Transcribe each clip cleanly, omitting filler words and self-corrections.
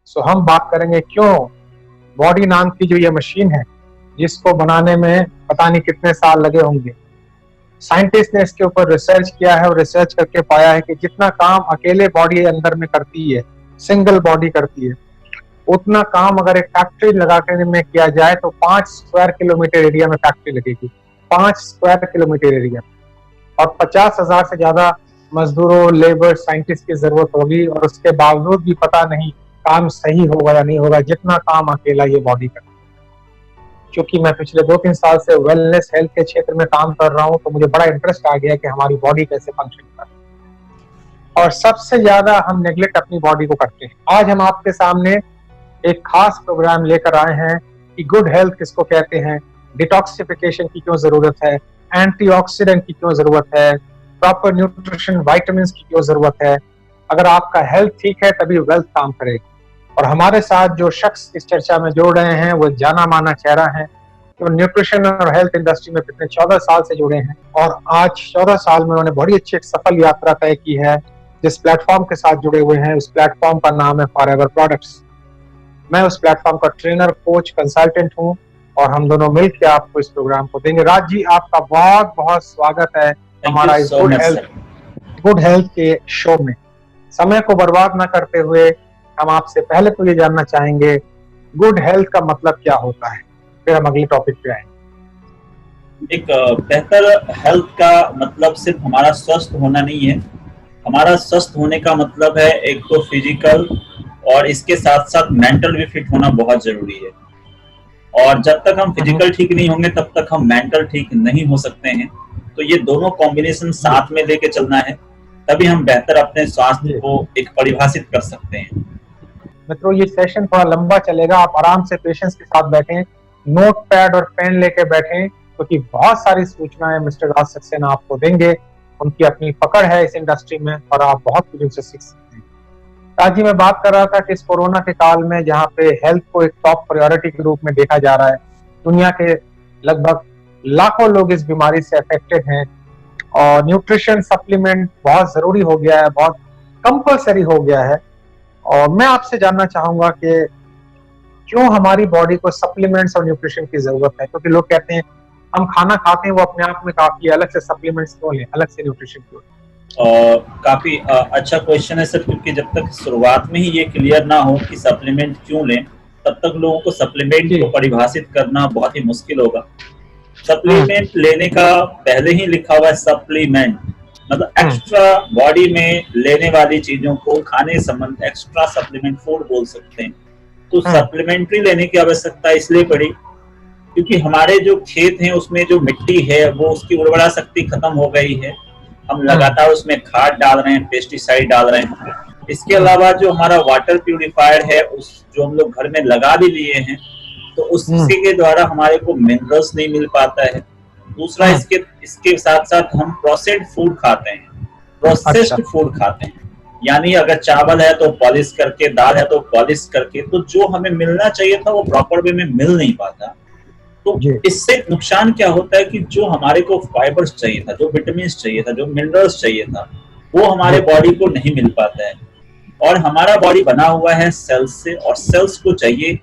सो हम बात करेंगे क्यों बॉडी नाम की जो ये मशीन है, जिसको बनाने में पता नहीं कितने साल लगे होंगे, साइंटिस्ट ने इसके ऊपर रिसर्च किया है और रिसर्च करके पाया है कि जितना काम अकेले बॉडी अंदर में करती है, सिंगल बॉडी करती है, उतना काम अगर एक फैक्ट्री लगा कर में किया जाए तो 5 स्क्वायर किलोमीटर एरिया में फैक्ट्री लगेगी। 5 स्क्वायर किलोमीटर एरिया और 50,000 से ज्यादा मजदूरों, लेबर, साइंटिस्ट की जरूरत होगी और उसके बावजूद भी पता नहीं काम सही होगा या नहीं होगा, जितना काम अकेला ये बॉडी करती है। क्योंकि मैं पिछले 2-3 साल से वेलनेस हेल्थ के क्षेत्र में काम कर रहा हूँ, तो मुझे बड़ा इंटरेस्ट आ गया कि हमारी बॉडी कैसे फंक्शन कर रही है और सबसे ज्यादा हम नेग्लेक्ट अपनी बॉडी को करते हैं। आज हम आपके सामने एक खास प्रोग्राम लेकर आए हैं कि गुड हेल्थ किसको कहते हैं, डिटॉक्सिफिकेशन की क्यों जरूरत है, एंटीऑक्सीडेंट की क्यों जरूरत है, प्रॉपर न्यूट्रिशन, विटामिन्स की क्यों जरूरत है। अगर आपका हेल्थ ठीक है तभी वेल्थ काम करेगी। और हमारे साथ जो शख्स इस चर्चा में जोड़ रहे हैं वो जाना माना चेहरा है, जो न्यूट्रिशन और हेल्थ इंडस्ट्री में पिछले 14 साल से जुड़े हैं और आज 14 साल में उन्होंने बड़ी अच्छी एक सफल यात्रा तय की है। जिस प्लेटफॉर्म के साथ जुड़े हुए हैं उस प्लेटफॉर्म का नाम है फॉरएवर प्रोडक्ट्स। मैं उस प्लेटफॉर्म का ट्रेनर, कोच, कंसल्टेंट हूँ और हम दोनों मिलकर आपको इस प्रोग्राम को देंगे। राज जी, आपका बहुत बहुत स्वागत है हमारा इस गुड हेल्थ के शो में। समय को बर्बाद ना करते हुए हम आपसे पहले तो ये जानना चाहेंगे गुड हेल्थ का मतलब क्या होता है, फिर हम अगले टॉपिक पे आएंगे। एक बेहतर हेल्थ का मतलब सिर्फ हमारा स्वस्थ होना नहीं है। हमारा स्वस्थ होने का मतलब है एक तो फिजिकल और इसके साथ साथ मेंटल भी फिट होना बहुत जरूरी है। और जब तक हम फिजिकल ठीक नहीं होंगे तब तक हम मेंटल ठीक नहीं हो सकते हैं। तो ये दोनों कॉम्बिनेशन साथ में लेके चलना है, तभी हम बेहतर अपने स्वास्थ्य को एक परिभाषित कर सकते हैं। मित्रों, ये सेशन थोड़ा लंबा चलेगा, आप आराम से पेशेंस के साथ बैठें, नोट पैड और पेन लेके बैठें, क्योंकि बहुत सारी सूचनाएं मिस्टर राज सक्सेना आपको देंगे। उनकी अपनी पकड़ है इस इंडस्ट्री में और आप बहुत कुछ उनसे सीख सकते हैं। राज जी, मैं बात कर रहा था कि इस कोरोना के काल में जहाँ पे हेल्थ को एक टॉप प्रायोरिटी के रूप में देखा जा रहा है, दुनिया के लगभग लाखों लोग इस बीमारी से अफेक्टेड हैं और न्यूट्रिशन सप्लीमेंट बहुत जरूरी हो गया है, बहुत कंपल्सरी हो गया है। और मैं आपसे जानना चाहूंगा कि क्यों हमारी बॉडी को सप्लीमेंट्स और न्यूट्रिशन की जरूरत है, क्योंकि लोग कहते हैं हम खाना खाते हैं वो अपने आप में काफी, अलग से सप्लीमेंट्स क्यों लें, अलग से न्यूट्रिशन क्यों लें? काफी अच्छा क्वेश्चन है सर, क्योंकि जब तक शुरुआत में ही ये क्लियर ना हो कि सप्लीमेंट क्यों लें, तब तक लोगों को सप्लीमेंट को परिभाषित करना बहुत ही मुश्किल होगा। सप्लीमेंट लेने का पहले ही लिखा हुआ है सप्लीमेंट, मतलब एक्स्ट्रा बॉडी में लेने वाली चीजों को खाने संबंध एक्स्ट्रा सप्लीमेंट फूड बोल सकते हैं। तो सप्लीमेंट्री लेने की आवश्यकता इसलिए पड़ी क्योंकि हमारे जो खेत हैं उसमें जो मिट्टी है वो उसकी उर्वरा शक्ति खत्म हो गई है। हम लगातार उसमें खाद डाल रहे हैं, पेस्टिसाइड डाल रहे हैं। इसके अलावा जो हमारा वाटर प्यूरिफायर है उस जो हम लोग घर में लगा भी लिए हैं, तो उसके के द्वारा हमारे को मिनरल्स नहीं मिल पाता है। दूसरा, इसके साथ साथ हम प्रोसेस्ड फूड खाते हैं, प्रोसेस्ड फूड खाते हैं, यानी अगर चावल है तो पॉलिश करके, दाल है तो पॉलिश करके, तो जो हमें मिलना चाहिए था वो प्रॉपर वे में मिल नहीं पाता। तो इससे नुकसान क्या होता है कि जो हमारे को फाइबर्स चाहिए था, जो विटामिन चाहिए था, जो मिनरल्स चाहिए था, वो हमारे बॉडी को नहीं मिल पाता है। और हमारा बॉडी बना हुआ है सेल्स से, और सेल्स को चाहिए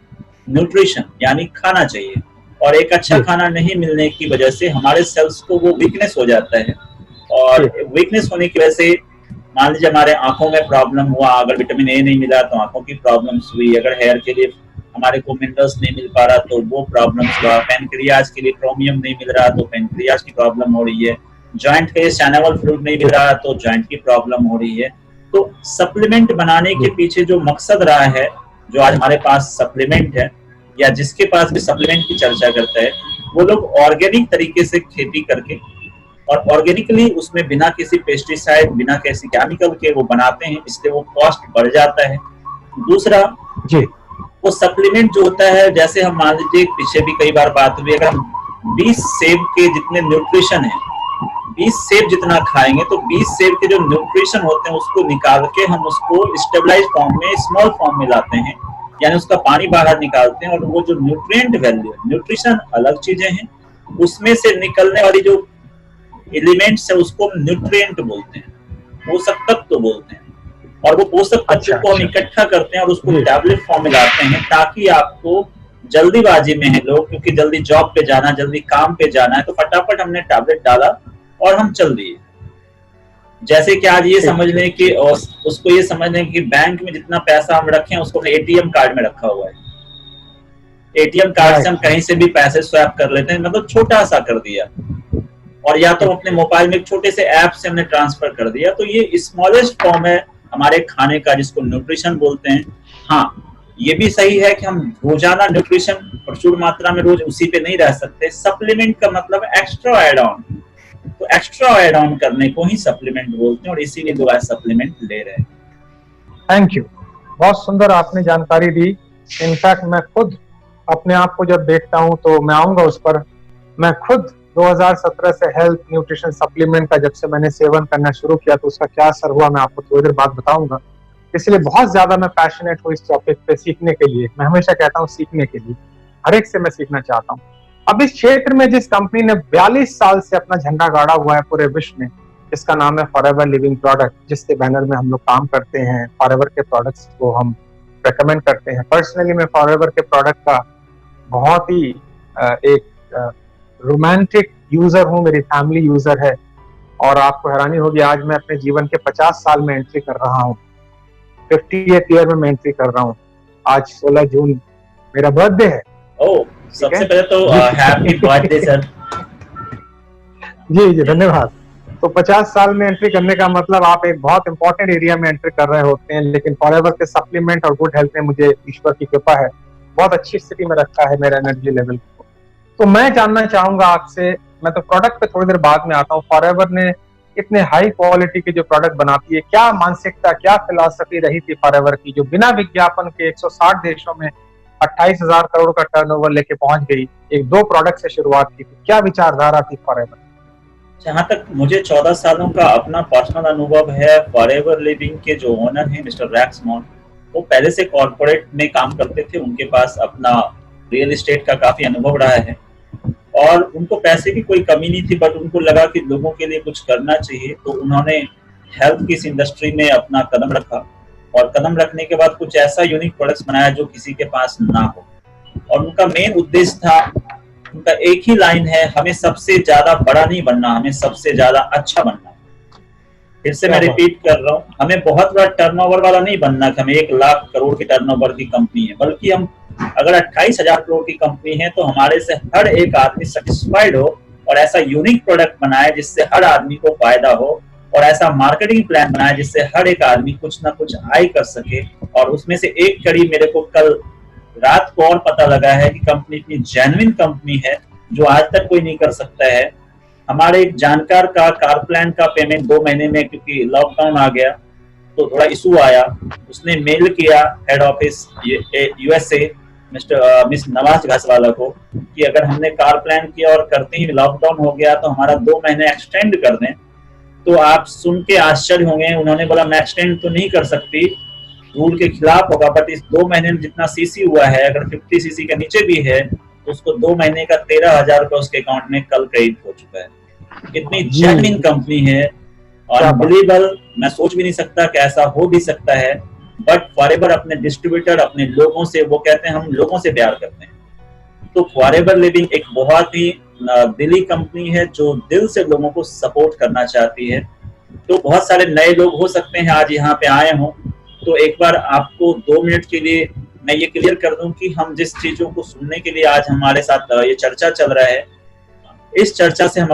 न्यूट्रिशन, यानी खाना चाहिए। और एक अच्छा खाना नहीं मिलने की वजह से हमारे सेल्स को वो वीकनेस हो जाता है, और वीकनेस होने की वजह से मान लीजिए हमारे आंखों में प्रॉब्लम हुआ, अगर विटामिन ए नहीं मिला तो आंखों की प्रॉब्लम्स हुई, अगर हेयर के लिए हमारे को मिनरल्स नहीं मिल पा रहा तो वो प्रॉब्लम्स हुआ, पेनक्रियाज के लिए क्रोमियम नहीं मिल रहा तो पेनक्रियाज की प्रॉब्लम हो रही है, जॉइंट के सैनेबल फ्लूइड नहीं मिल रहा तो जॉइंट की प्रॉब्लम हो रही है। तो सप्लीमेंट बनाने के पीछे जो मकसद रहा है, जो आज हमारे पास सप्लीमेंट है या जिसके पास भी सप्लीमेंट की चर्चा करता है, वो लोग ऑर्गेनिक तरीके से खेती करके और ऑर्गेनिकली उसमें बिना किसी पेस्टिसाइड, बिना किसी केमिकल के वो बनाते हैं, इसलिए वो कॉस्ट बढ़ जाता है। दूसरा, वो सप्लीमेंट जो होता है, जैसे हम मान लीजिए पीछे भी कई बार बात हुई, अगर हम 20 सेब के जितने न्यूट्रिशन है, 20 सेब जितना खाएंगे तो 20 सेब के जो न्यूट्रिशन होते हैं उसको निकाल के हम उसको स्टेबलाइज फॉर्म में, स्मॉल फॉर्म में लाते हैं, यानी उसका पानी बाहर निकालते हैं, और वो जो न्यूट्रिएंट वैल्यू, न्यूट्रिशन अलग चीजें हैं, उसमें से निकलने वाली जो एलिमेंट्स है उसको न्यूट्रिएंट बोलते हैं, पोषक तत्व बोलते हैं। और वो पोषक तत्व को हम इकट्ठा करते हैं और उसको टैबलेट फॉर्म में लाते हैं, ताकि आपको जल्दीबाजी में है लोग, क्योंकि जल्दी जॉब पे जाना, जल्दी काम पे जाना है, तो फटाफट हमने टैबलेट डाला और हम चल दिए। जैसे कि आज ये समझ लें कि उसको ये समझ लें कि बैंक में जितना पैसा हम रखें उसको अपने एटीएम कार्ड में रखा हुआ है। एटीएम कार्ड से हम कहीं से भी पैसे स्वैप कर लेते हैं, मतलब छोटा सा कर दिया, और या तो अपने मोबाइल में एक छोटे से ऐप से हमने ट्रांसफर कर दिया। तो ये स्मॉलेस्ट फॉर्म है हमारे खाने का, जिसको न्यूट्रिशन बोलते हैं। हाँ, ये भी सही है कि हम रोजाना न्यूट्रिशन प्रचुर मात्रा में रोज उसी पे नहीं रह सकते। सप्लीमेंट का मतलब एक्स्ट्रा एड ऑन, तो एक्स्ट्रा एड ऑन करने को ही सप्लीमेंट बोलते हैं, और इसीलिए लोग आज सप्लीमेंट ले रहे हैं। थैंक यू, बहुत सुंदर आपने जानकारी दी। इनफैक्ट मैं खुद अपने आप को जब देखता हूं तो मैं आऊंगा उस पर। मैं खुद 2017 से हेल्थ न्यूट्रिशन सप्लीमेंट का जब से मैंने सेवन करना शुरू किया तो उसका क्या असर हुआ मैं आपको थोड़ी देर बाद बताऊंगा। इसलिए बहुत ज्यादा मैं पैशनेट हूँ इस टॉपिक पे सीखने के लिए। मैं हमेशा कहता हूँ सीखने के लिए, हर एक से मैं सीखना चाहता हूँ। अब इस क्षेत्र में जिस कंपनी ने 42 साल से अपना झंडा गाड़ा हुआ है पूरे विश्व में, जिसका नाम है फॉरएवर लिविंग प्रोडक्ट, जिसके बैनर में हम लोग काम करते हैं, फॉरएवर के प्रोडक्ट्स को हम रेकमेंड करते हैं। पर्सनली मैं फॉरएवर के प्रोडक्ट का बहुत ही एक रोमांटिक यूजर हूँ, मेरी फैमिली यूजर है। और आपको हैरानी होगी, आज मैं अपने जीवन के 50 साल में एंट्री कर रहा हूँ, 50th ईयर में मैं एंट्री कर रहा हूँ। आज 16 जून मेरा बर्थडे है। ओह, सबसे पहले तो हैप्पी बर्थडे सर। जी धन्यवाद। तो 50 साल में एंट्री करने का मतलब आप एक बहुत इंपॉर्टेंट एरिया में एंट्री कर रहे होते हैं, लेकिन फॉरएवर के सप्लीमेंट और गुड हेल्थ ने मुझे, ईश्वर की कृपा है, बहुत अच्छी स्थिति में रखा है मेरा एनर्जी लेवल को। तो मैं जानना चाहूंगा आपसे, मैं तो प्रोडक्ट पे थोड़ी देर बाद में आता हूँ। फॉरएवर ने इतने हाई क्वालिटी के जो प्रोडक्ट बनाती है, क्या मानसिकता, क्या फिलॉसफी रही थी फॉरएवर की, जो बिना विज्ञापन के 160 देशों में 28,000 करोड़ का टर्नओवर लेके पहुंच गई, एक 2 प्रोडक्ट से शुरुआत की थी। क्या विचारधारा थी फॉरएवर? जहाँ तक मुझे 14 सालों का अपना पर्सनल अनुभव है, फॉरएवर लिविंग के जो ओनर हैं मिस्टर रैक्स मॉन, वो पहले से कॉर्पोरेट में काम करते थे। उनके पास अपना रियल एस्टेट का काफी अनुभव रहा है और उनको पैसे की कोई कमी नहीं थी, बट उनको लगा कि लोगों के लिए कुछ करना चाहिए। तो उन्होंने हेल्थ की इस इंडस्ट्री में अपना कदम रखा, और कदम रखने के बाद कुछ ऐसा यूनिक प्रोडक्ट्स बनाया जो किसी के पास ना हो। और उनका मेन उद्देश्य था, उनका एक ही लाइन है, हमें सबसे ज्यादा बड़ा नहीं बनना, हमें सबसे ज्यादा अच्छा बनना। फिर से मैं रिपीट कर रहा हूँ, हमें बहुत बड़ा टर्नओवर वाला नहीं बनना कि हमें 1 लाख करोड़ की टर्नओवर की कंपनी है, बल्कि हम अगर 28,000 करोड़ की कंपनी है तो हमारे से हर एक आदमी सेटिस्फाइड हो, और ऐसा यूनिक प्रोडक्ट बनाए जिससे हर आदमी को फायदा हो, और ऐसा मार्केटिंग प्लान बनाए जिससे हर एक आदमी कुछ ना कुछ आय कर सके। और उसमें से एक कड़ी मेरे को कल रात को और पता लगा है कि कंपनी इतनी जेन्युइन कंपनी है जो आज तक कोई नहीं कर सकता है। हमारे एक जानकार का कार प्लान का पेमेंट 2 महीने में, क्योंकि लॉकडाउन आ गया तो थोड़ा इशू आया, उसने मेल किया head office USA miss Nawaz Ghaswala को कि अगर हमने कार प्लान किया और करते ही लॉकडाउन हो गया तो हमारा 2 महीने एक्सटेंड कर दें। तो आप सुन के आश्चर्य होंगे, उन्होंने बोला मैं एक्सटेंड तो नहीं कर सकती, रूल के खिलाफ होगा, बट इस 2 महीने में जितना सीसी हुआ है, अगर 50 सीसी के नीचे भी है तो उसको 2 महीने का 13,000 रुपए उसके अकाउंट में कल क्रेडिट हो चुका है। इतनी जेन्युइन कंपनी है और अनबिलीवेबल, मैं सोच भी नहीं सकता कि ऐसा हो भी सकता है। बट फॉरएवर अपने डिस्ट्रीब्यूटर, अपने लोगों से, वो कहते हैं हम लोगों से प्यार करते हैं। तो फॉरएवर लिविंग एक बहुत ही दिली कंपनी है जो दिल से लोगों को सपोर्ट करना चाहती है। तो बहुत सारे नए लोग हो सकते हैं आज यहाँ पे आए हों, तो एक बार आपको 2 मिनट के लिए मैं ये क्लियर कर दूं कि हम जिस चीजों को सुनने के लिए आज हमारे साथ ये चर्चा चल रहा है, इस चर्चा से हम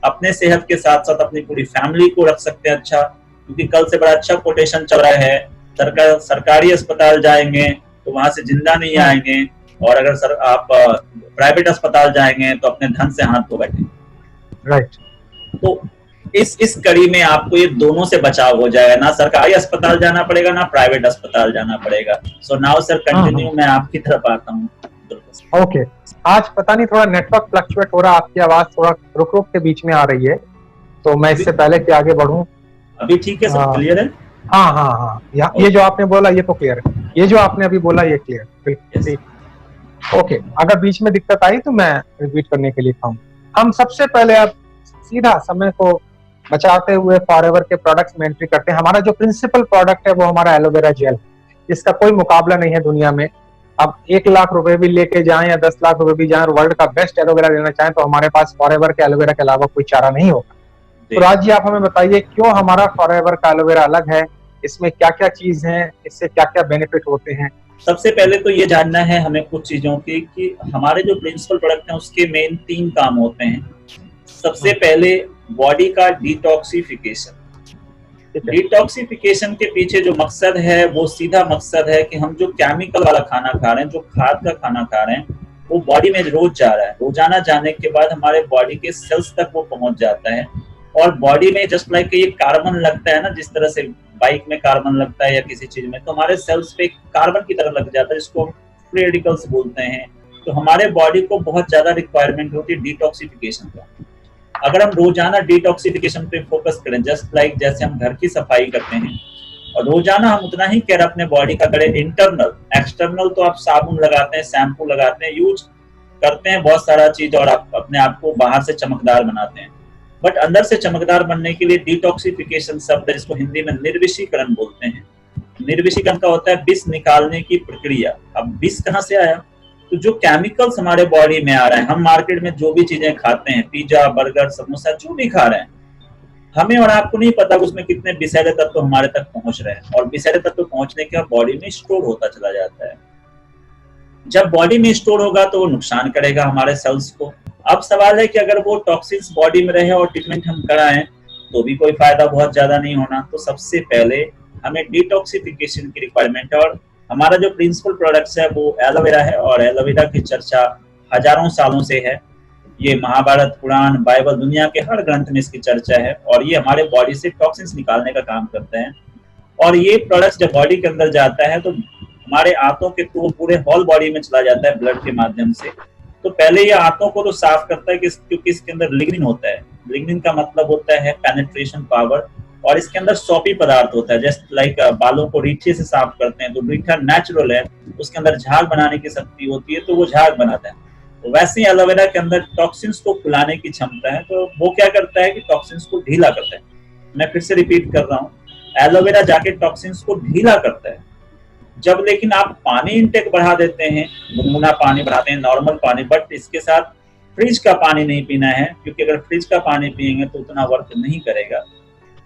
अपने सेहत के साथ साथ अपनी पूरी फैमिली को रख सकते हैं अच्छा। क्योंकि कल से बड़ा अच्छा कोटेशन चल रहा है, सरकारी अस्पताल जाएंगे तो वहां से जिंदा नहीं आएंगे, और अगर आप प्राइवेट अस्पताल जाएंगे तो अपने धन से हाथ धो बैठे। राइट। तो इस कड़ी में आपको ये दोनों से बचाव हो जाएगा, ना सरकारी अस्पताल जाना पड़ेगा ना प्राइवेट अस्पताल जाना पड़ेगा। सो नाउ सर कंटिन्यू, मैं आपकी तरफ आता हूँ। ओके, आज पता नहीं थोड़ा नेटवर्क फ्लक्चुएट हो रहा, आपकी आवाज थोड़ा रुक रुक के बीच में आ रही है, तो मैं इससे पहले कि आगे बढ़ूं, अभी ठीक है, सब क्लियर है? हाँ, ये जो आपने बोला ये तो क्लियर है, ये जो आपने अभी बोला ये क्लियर, बिल्कुल। ओके, अगर बीच में दिक्कत आई तो मैं रिपीट करने के लिए कहूँ। हम सबसे पहले अब सीधा समय को बचाते हुए फॉरएवर के प्रोडक्ट्स में एंट्री करते हैं। हमारा जो प्रिंसिपल प्रोडक्ट है वो हमारा एलोवेरा जेल, इसका कोई मुकाबला नहीं है दुनिया में। अब 1 लाख रुपए भी लेके जाएं या 10 लाख रुपए भी जाएं और वर्ल्ड का बेस्ट एलोवेरा लेना चाहें तो हमारे पास फॉरएवर के एलोवेरा के अलावा कोई चारा नहीं होगा। तो राज जी, आप हमें बताइए क्यों हमारा फॉरएवर का एलोवेरा अलग है, इसमें क्या क्या चीज है, इससे क्या क्या बेनिफिट होते हैं? सबसे पहले तो ये जानना है हमें कुछ चीजों की कि हमारे जो प्रिंसिपल प्रोडक्ट हैं उसके मेन 3 काम होते हैं। सबसे पहले बॉडी का डिटॉक्सिफिकेशन। डिटॉक्सिफिकेशन के पीछे जो मकसद है वो सीधा मकसद है कि हम जो केमिकल वाला खाना खा रहे हैं, जो खाद का खाना खा रहे हैं, वो बॉडी में रोज जा रहा है। रोजाना जाने के बाद हमारे बॉडी के सेल्स तक वो पहुंच जाता है और बॉडी में जस्ट लाइक ये कार्बन लगता है ना, जिस तरह से बाइक में कार्बन लगता है या किसी चीज में, तो हमारे सेल्स पे कार्बन की तरह लग जाता है, जिसको फ्री रेडिकल्स बोलते हैं। तो हमारे बॉडी को बहुत ज्यादा रिक्वायरमेंट होती है डिटॉक्सिफिकेशन का। अगर हम रोजाना डिटॉक्सिफिकेशन पे फोकस करें, जस्ट लाइक जैसे हम घर की सफाई करते हैं, और रोजाना हम उतना ही केयर अपने बॉडी का करें, इंटरनल एक्सटर्नल तो आप साबुन लगाते हैं, शैम्पू लगाते हैं, यूज करते हैं बहुत सारा चीज और आप अपने आप को बाहर से चमकदार बनाते हैं, बट अंदर से चमकदार बनने के लिए डिटॉक्सिफिकेशन शब्द, जिसको हिंदी में निर्विषीकरण बोलते हैं। निर्विषीकरण का होता है विष निकालने की प्रक्रिया। अब विष कहाँ से आया? तो जो केमिकल्स हमारे बॉडी में आ रहे हैं, हम मार्केट में जो भी चीजें खाते हैं, पिज्जा, बर्गर, समोसा, जो भी खा रहे हैं, हमें और आपको नहीं पता उसमें कितने विषैले तत्व हमारे तक पहुंच रहे हैं, और विषैले तत्व पहुंचने के बाद बॉडी में स्टोर होता चला जाता है। जब बॉडी में स्टोर होगा तो वो नुकसान करेगा हमारे सेल्स को। अब सवाल है कि अगर वो टॉक्सिन्स बॉडी में रहे और ट्रीटमेंट हम कराएं तो भी कोई फायदा बहुत ज्यादा नहीं होना। तो सबसे पहले हमें डिटॉक्सिफिकेशन की रिक्वायरमेंट है, और हमारा जो प्रिंसिपल प्रोडक्ट्स है वो एलोवेरा है, और एलोवेरा की चर्चा हजारों सालों से है। ये महाभारत, पुराण, बाइबल, दुनिया के हर ग्रंथ में इसकी चर्चा है, और ये हमारे बॉडी से टॉक्सिन्स निकालने का काम करते हैं। और ये प्रोडक्ट्स जब बॉडी के अंदर जाता है तो हमारे आंतों के थ्रू पूरे होल बॉडी में चला जाता है ब्लड के माध्यम से। तो पहले ये आंतों को तो साफ करता है क्योंकि इसके अंदर लिग्निन होता है। लिग्निन का मतलब होता है पेनिट्रेशन पावर, और इसके अंदर सौपी पदार्थ होता है। जैसे लाइक बालों को रीठे से साफ करते हैं, तो रीठा नेचुरल है, उसके अंदर झाग बनाने की शक्ति होती है, तो वो झाग बनाता है। तो वैसे ही एलोवेरा के अंदर टॉक्सिन्स को फुलाने की क्षमता है, तो वो क्या करता है कि टॉक्सिन्स को ढीला करता है। मैं फिर से रिपीट कर रहा हूँ, एलोवेरा जाके टॉक्सिन्स को ढीला करता है। जब लेकिन आप पानी इंटेक बढ़ा देते हैं, गुनगुना पानी बढ़ाते हैं, नॉर्मल पानी, बट इसके साथ फ्रिज का पानी नहीं पीना है, क्योंकि अगर फ्रिज का पानी पिएंगे तो उतना वर्क नहीं करेगा।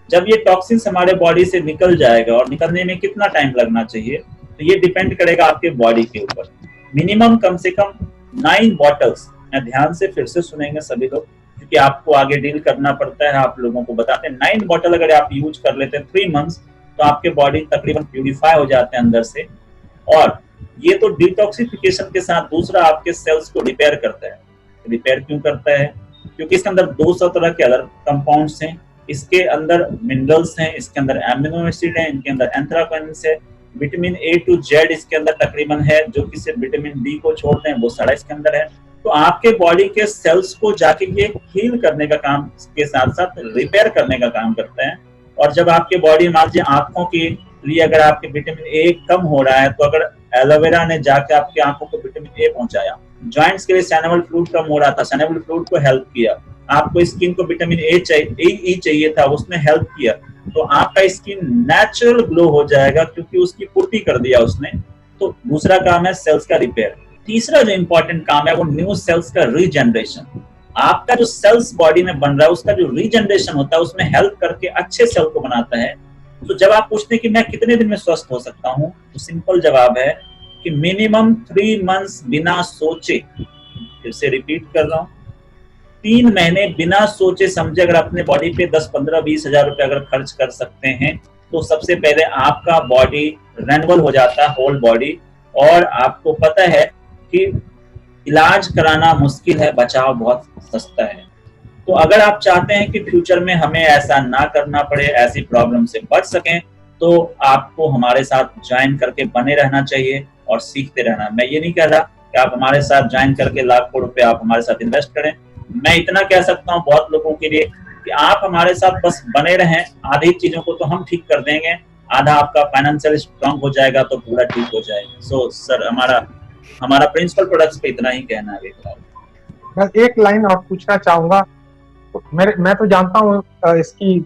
जब ये टॉक्सिन्स हमारे बॉडी से निकल जाएगा, और निकलने में कितना टाइम लगना चाहिए, तो ये डिपेंड करेगा आपके बॉडी के ऊपर। मिनिमम कम से कम 9 बॉटल्स, मैं ध्यान से फिर से सुनेंगे सभी लोग, क्योंकि आपको आगे डील करना पड़ता है, आप लोगों को बताते हैं। 9 बॉटल अगर आप यूज कर लेते हैं 3 मंथ्स, तो आपके बॉडी तकरीबन प्यूरिफाई हो जाते हैं अंदर से। और ये तो डिटॉक्सिफिकेशन के साथ दूसरा आपके सेल्स को रिपेयर करता है। रिपेयर क्यों करता है? क्योंकि इसके अंदर 200 तरह के अलग कंपाउंड्स हैं, इसके अंदर मिनरल्स हैं, इसके अंदर एमिनो एसिड है, इनके अंदर एंथ्राक्वानिन्स है, विटामिन A to Z इसके अंदर तकरीबन है, जो कि सिर्फ विटामिन D को छोड़ते हैं, वो सारा इसके अंदर है। तो आपके बॉडी के सेल्स को जाके ये हील करने का काम के साथ साथ रिपेयर करने का काम करता है। और जब आपके बॉडी मान लीजिए आंखों के लिए अगर आपके विटामिन A कम हो रहा है, तो अगर एलोवेरा ने जाके आपके आंखों को विटामिन A पहुंचाया, जॉइंट्स के लिए सैनोवल फ्लूइड कम हो रहा था, सैनोवल फ्लूइड को हेल्प किया, आपको स्किन को विटामिन E चाहिए था, उसने हेल्प किया, तो आपका स्किन नेचुरल ग्लो हो जाएगा, क्योंकि उसकी पूर्ति कर दिया उसने। तो दूसरा काम है सेल्स का रिपेयर। तीसरा जो इंपॉर्टेंट काम है वो न्यू सेल्स का रीजनरेशन। आपका जो सेल्स बॉडी में बन रहा है उसका जो रीजनरेशन होता है, उसमें हेल्प करके अच्छे सेल को बनाता है। तो जब आप पूछते हैं कि मैं कितने दिन में स्वस्थ हो सकता हूं, तो सिंपल जवाब है कि मिनिमम 3 मंथ्स बिना सोचे, फिर से रिपीट कर रहा हूं, 3 महीने बिना सोचे समझे अगर अपने बॉडी पे 10, 15, 20 हजार रुपए अगर खर्च कर सकते हैं, तो सबसे पहले आपका बॉडी रेन्युअल हो जाता है, होल बॉडी। और आपको पता है कि इलाज कराना मुश्किल है, बचाव बहुत सस्ता है। तो अगर आप चाहते हैं कि फ्यूचर में हमें ऐसा ना करना पड़े, ऐसी प्रॉब्लम से बच सकें, तो आपको हमारे साथ ज्वाइन करके बने रहना चाहिए और सीखते रहना। मैं ये नहीं कह रहा कि आप हमारे साथ ज्वाइन करके लाखों रुपए आप हमारे साथ इन्वेस्ट करें। मैं इतना कह सकता हूँ बहुत लोगों के लिए कि आप हमारे साथ बस बने रहें, आधी चीजों को तो हम ठीक कर देंगे, आधा आपका फाइनेंशियल स्ट्रांग हो जाएगा तो पूरा ठीक हो जाएगा। सो सर, हमारा प्रिंसिपल प्रोडक्ट्स पे इतना ही कहना है। बस एक लाइन और पूछना चाहूंगा तो मैं तो जानता हूँ इसकी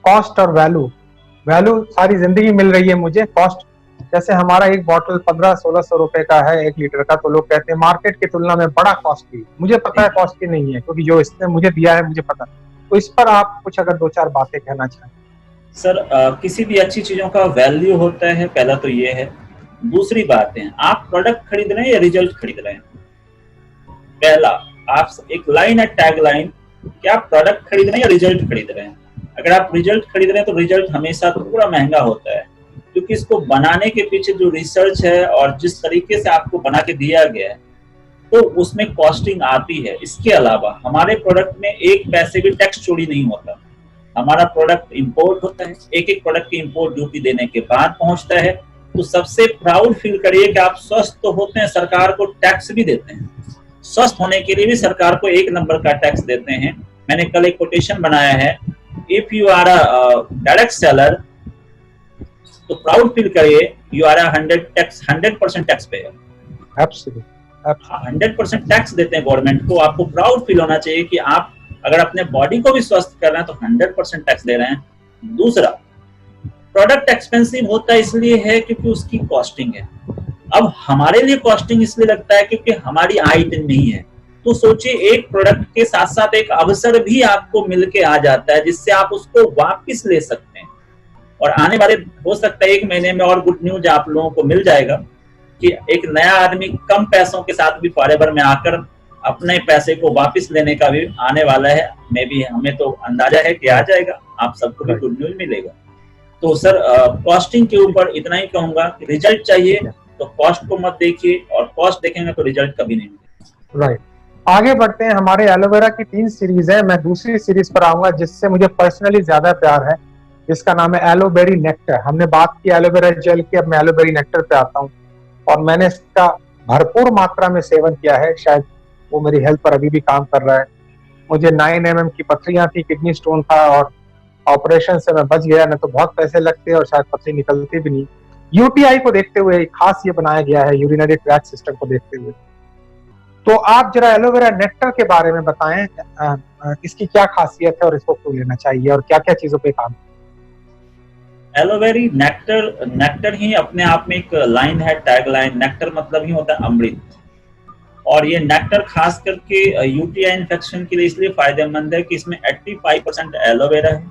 कॉस्ट और वैल्यू सारी जिंदगी मिल रही है मुझे। कॉस्ट जैसे हमारा एक बॉटल 1500-1600 रुपए का है 1 लीटर का, तो लोग कहते हैं मार्केट की तुलना में बड़ा कॉस्टली। मुझे पता है कॉस्टली नहीं है, क्योंकि जो इसने मुझे दिया है मुझे पता। तो इस पर आप कुछ अगर 2-4 बातें कहना चाहें। सर किसी भी अच्छी चीजों का वैल्यू होता है, पहला तो ये है। दूसरी बात है, आप प्रोडक्ट खरीद रहे हैं या रिजल्ट खरीद रहे हैं। पहला, आप एक लाइन है, टैग लाइन, कि आप प्रोडक्ट खरीद रहे हैं या रिजल्ट खरीद रहे हैं। अगर आप रिजल्ट खरीद रहे हैं तो रिजल्ट हमेशा थोड़ा महंगा होता है, क्योंकि इसको बनाने के पीछे जो रिसर्च है और जिस तरीके से आपको बना के दिया गया है, तो उसमें कॉस्टिंग आती है। इसके अलावा हमारे प्रोडक्ट में एक पैसे भी टैक्स चोरी नहीं होता। हमारा प्रोडक्ट इंपोर्ट होता है, एक एक प्रोडक्ट की इंपोर्ट ड्यूटी देने के बाद पहुंचता है। तो सबसे प्राउड फील करिए कि आप स्वस्थ तो होते हैं, सरकार को टैक्स भी देते हैं। स्वस्थ होने के लिए भी सरकार को 1 नंबर का टैक्स देते हैं। मैंने कल एक कोटेशन बनाया है, if you are a direct seller, तो प्राउड फील करिए you are 100% tax payer. Absolutely 100% tax देते हैं गवर्नमेंट को। आपको प्राउड फील होना चाहिए कि आप अगर अपने बॉडी को भी स्वस्थ कर रहे हैं तो 100% टैक्स दे रहे हैं। दूसरा, प्रोडक्ट एक्सपेंसिव होता इसलिए है क्योंकि उसकी कॉस्टिंग है। अब हमारे लिए कॉस्टिंग इसलिए लगता है क्योंकि हमारी आय इतनी नहीं है। तो सोचिए, एक प्रोडक्ट के साथ साथ एक अवसर भी आपको मिलके आ जाता है, जिससे आप उसको वापस ले सकते हैं। और आने वाले हो सकता है 1 महीने में और गुड न्यूज आप लोगों को मिल जाएगा कि एक नया आदमी कम पैसों के साथ भी फॉरएवर में आकर अपने पैसे को वापस लेने का भी आने वाला है। मे भी हमें तो अंदाजा है कि आ जाएगा, आप सबको भी गुड न्यूज मिलेगा। तो सर कॉस्टिंग के ऊपर इतना ही कहूंगा कि रिजल्ट चाहिए तो कॉस्ट को मत देखिए, और कॉस्ट देखेंगे तो रिजल्ट कभी नहीं मिलेगा। राइट, आगे बढ़ते हैं। हमारे एलोवेरा की 3 सीरीज है। मैं दूसरी सीरीज पर आऊंगा जिससे मुझे पर्सनली ज्यादा प्यार है, जिसका नाम है एलोबेरी नेक्टर। हमने बात की एलोवेरा जेल की, अब मैं एलोबेरी नेक्टर पे आता हूँ। और मैंने इसका भरपूर मात्रा में सेवन किया है, शायद वो मेरी हेल्थ पर अभी भी काम कर रहा है। मुझे 9 mm की पथरियां थी, किडनी स्टोन था, और ऑपरेशन से मैं बच गया। न तो बहुत पैसे लगते और शायद पथरी निकलती भी नहीं। यूटीआई को देखते हुए खास ये बनाया गया है, यूरिनरी ट्रैक्ट सिस्टम को देखते हुए। तो आप जरा एलोवेरा नेक्टर के बारे में बताएं, इसकी क्या खासियत है और इसको क्यों लेना चाहिए और क्या क्या चीजों पे काम। एलोवेरी नेक्टर ही अपने आप में एक लाइन है, टैग लाइन। नेक्टर मतलब ही होता है अमृत। और ये नेक्टर खास करके यूटीआई इन्फेक्शन के लिए इसलिए फायदेमंद है कि इसमें 85% एलोवेरा है,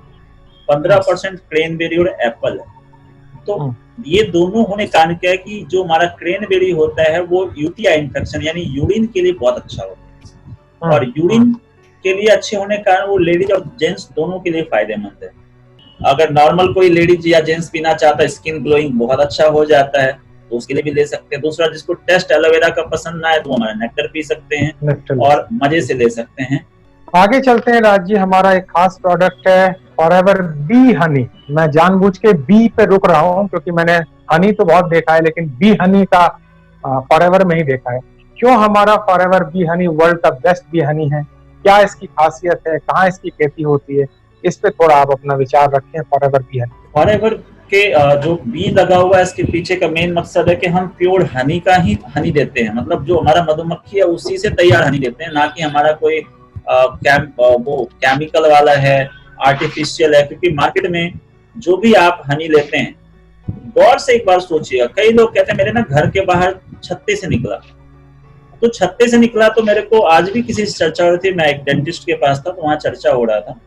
15% क्रेनबेरी और एप्पल है। तो ये दोनों होने कारण क्या है कि जो हमारा क्रेनबेरी होता है वो यूटीआई इन्फेक्शन यानी यूरिन के लिए बहुत अच्छा होता है। और यूरिन के लिए अच्छे होने के कारण वो लेडीज और जेंट्स दोनों के लिए फायदेमंद है। अगर नॉर्मल कोई लेडीज या जेंट्स पीना चाहता है, स्किन ग्लोइंग बहुत अच्छा हो जाता है, तो उसके लिए भी ले सकते हैं। दूसरा, जिसको टेस्ट एलोवेरा का पसंद ना है तो हमारा नेक्टर पी सकते हैं और मजे से ले सकते हैं। आगे चलते हैं राज जी। हमारा एक खास प्रोडक्ट है फॉरएवर बी हनी। मैं जानबूझ के बी पे रुक रहा हूँ क्योंकि मैंने हनी तो बहुत देखा है, लेकिन बी हनी का फॉरएवर में ही देखा है। क्यों हमारा फॉरएवर बी हनी वर्ल्ड का बेस्ट बी हनी है? क्या इसकी खासियत है? कहाँ इसकी खेती होती है? इस पे थोड़ा आप अपना विचार रखें। फॉरएवर बी हनी, फॉरएवर के जो बी लगा हुआ है, इसके पीछे का मेन मकसद है कि हम प्योर हनी का ही हनी देते हैं। मतलब जो हमारा मधुमक्खी है उसी से तैयार हनी देते हैं, ना कि हमारा कोई वो केमिकल वाला है, आर्टिफिशियल है। क्योंकि मार्केट में जो भी आप हनी लेते हैं, गौर से एक बार सोचिएगा। कई लोग कहते हैं मेरे ना घर के बाहर छत्ते से निकला, तो छत्ते से निकला तो मेरे को आज भी किसी से चर्चा हो रही थी। मैं एक डेंटिस्ट के पास था तो वहां चर्चा हो रहा था।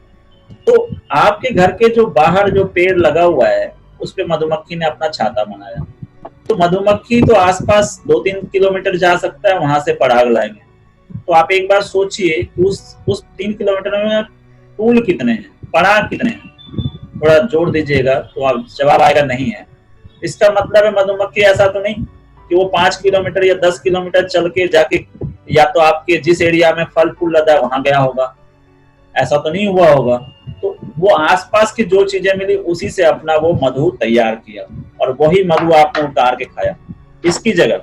तो आपके घर के जो बाहर जो पेड़ लगा हुआ है उस पे मधुमक्खी ने अपना छाता बनाया, तो मधुमक्खी तो आसपास 2-3 किलोमीटर जा सकता है, वहां से पराग लाएंगे। तो आप एक बार सोचिए उस 3 किलोमीटर में फूल कितने हैं, पराग कितने हैं, थोड़ा जोड़ दीजिएगा तो आप जवाब आएगा नहीं है। इसका मतलब है मधुमक्खी ऐसा तो नहीं कि वो 5 किलोमीटर या 10 किलोमीटर चल के जाके या तो आपके जिस एरिया में फल फूल लगा है वहां गया होगा, ऐसा तो नहीं हुआ होगा। तो वो आसपास की जो चीजें मिली उसी से अपना वो मधु तैयार किया और वही मधु आपने उतार के खाया। इसकी जगह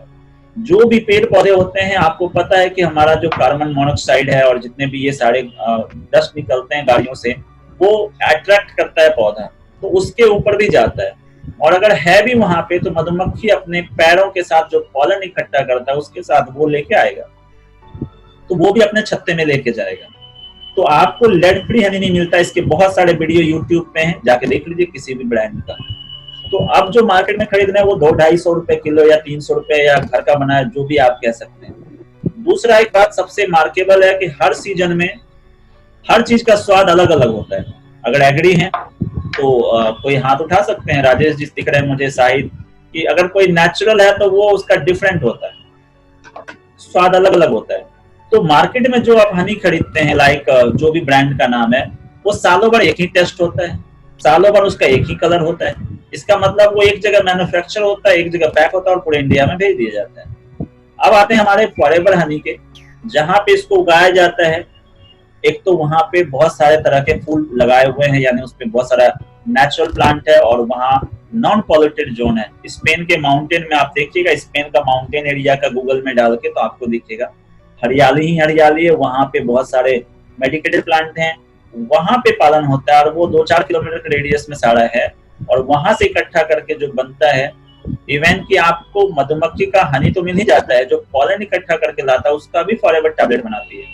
जो भी पेड़ पौधे होते हैं, आपको पता है कि हमारा जो कार्बन मोनोऑक्साइड है और जितने भी ये सारे डस्ट निकलते हैं गाड़ियों से, वो अट्रैक्ट करता है पौधा, तो उसके ऊपर भी जाता है। और अगर है भी वहां पे तो मधुमक्खी अपने पैरों के साथ जो पॉलन इकट्ठा करता है उसके साथ वो लेके आएगा, तो वो भी अपने छत्ते में लेके जाएगा। तो आपको लेड फ्री हनी नहीं मिलता। इसके बहुत सारे वीडियो यूट्यूब पे हैं, जाके देख लीजिए किसी भी ब्रांड का। तो अब जो मार्केट में खरीदना है वो 200-250 किलो या 300 रुपए या घर का बना है, जो भी आप कह सकते हैं। दूसरा एक बात सबसे मार्केबल है कि हर सीजन में हर चीज का स्वाद अलग अलग होता है। अगर एग्री है तो कोई हाथ उठा सकते हैं, राजेश जी दिख रहे हैं मुझे, शाहिद, कि अगर कोई नेचुरल है तो वो उसका डिफरेंट होता है, स्वाद अलग अलग होता है। तो मार्केट में जो आप हनी खरीदते हैं, लाइक जो भी ब्रांड का नाम है, वो सालों भर एक ही टेस्ट होता है, सालों भर उसका एक ही कलर होता है। इसका मतलब वो एक जगह मैन्युफैक्चर होता है, एक जगह पैक होता है और पूरे इंडिया में भेज दिया जाता है। अब आते हैं हमारे फॉरएवर हनी के, जहां पे इसको उगाया जाता है। एक तो वहां पे बहुत सारे तरह के फूल लगाए हुए हैं, यानी उसपे बहुत सारा नेचुरल प्लांट है, और वहाँ नॉन पॉल्यूटेड जोन है। स्पेन के माउंटेन में आप देखिएगा, स्पेन का माउंटेन एरिया का गूगल में डाल के तो आपको दिखेगा हरियाली ही हरियाली है। वहां पे बहुत सारे मेडिकेटेड प्लांट हैं, वहां पे पालन होता है, और वो 2-4 किलोमीटर के रेडियस में सारा है, और वहां से इकट्ठा करके जो बनता है, इवन कि आपको मधुमक्खी का हनी तो मिल ही जाता है, जो पॉलन इकट्ठा करके लाता है उसका भी फॉरएवर टैबलेट बनाती है,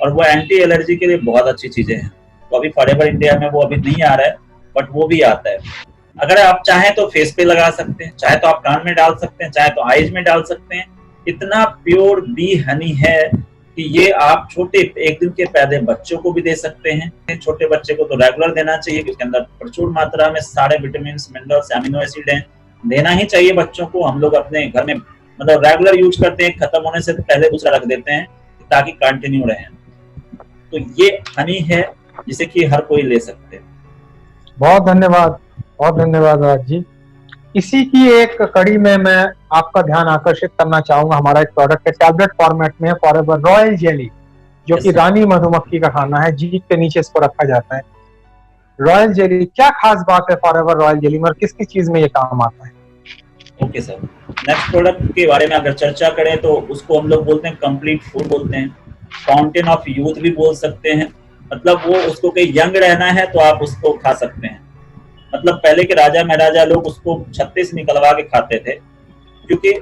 और वो एंटी एलर्जी के लिए बहुत अच्छी चीजें हैं। तो अभी फॉरएवर इंडिया में वो अभी नहीं आ रहा है, बट वो भी आता है। अगर आप चाहें तो फेस पे लगा सकते हैं, चाहे तो आप कान में डाल सकते हैं, चाहे तो आईज में डाल सकते हैं। इतना प्योर बी हनी है कि ये आप छोटे 1 दिन के पैदे बच्चों को भी दे सकते हैं। छोटे बच्चे को तो रेगुलर देना चाहिए, क्योंकि अंदर प्रचुर मात्रा में सारे विटामिन, मिनरल्स, एमिनो एसिड हैं। देना ही चाहिए बच्चों को। हम लोग अपने घर में मतलब रेगुलर यूज करते हैं, खत्म होने से पहले दूसरा रख देते हैं ताकि कंटिन्यू रहे। तो ये हनी है जिसे कि हर कोई ले सकते हैं। बहुत धन्यवाद, बहुत धन्यवाद राज जी। इसी की एक कड़ी में मैं आपका ध्यान आकर्षित करना चाहूंगा। हमारा एक प्रोडक्ट है, टैबलेट फॉर्मेट में है, फॉरएवर रॉयल जेली, जो कि रानी मधुमक्खी का खाना है। जीभ के नीचे इसको रखा जाता है। रॉयल जेली, क्या खास बात है फॉरएवर रॉयल जेली में और किस किस चीज में ये काम आता है? ओके सर, नेक्स्ट प्रोडक्ट के बारे में अगर चर्चा करें तो उसको हम लोग बोलते हैं कंप्लीट फूड बोलते हैं, फाउंटेन ऑफ यूथ भी बोल सकते हैं। मतलब वो उसको कहीं यंग रहना है तो आप उसको खा सकते हैं। मतलब पहले के राजा महाराजा लोग उसको छत्ते से निकलवा के खाते थे, क्योंकि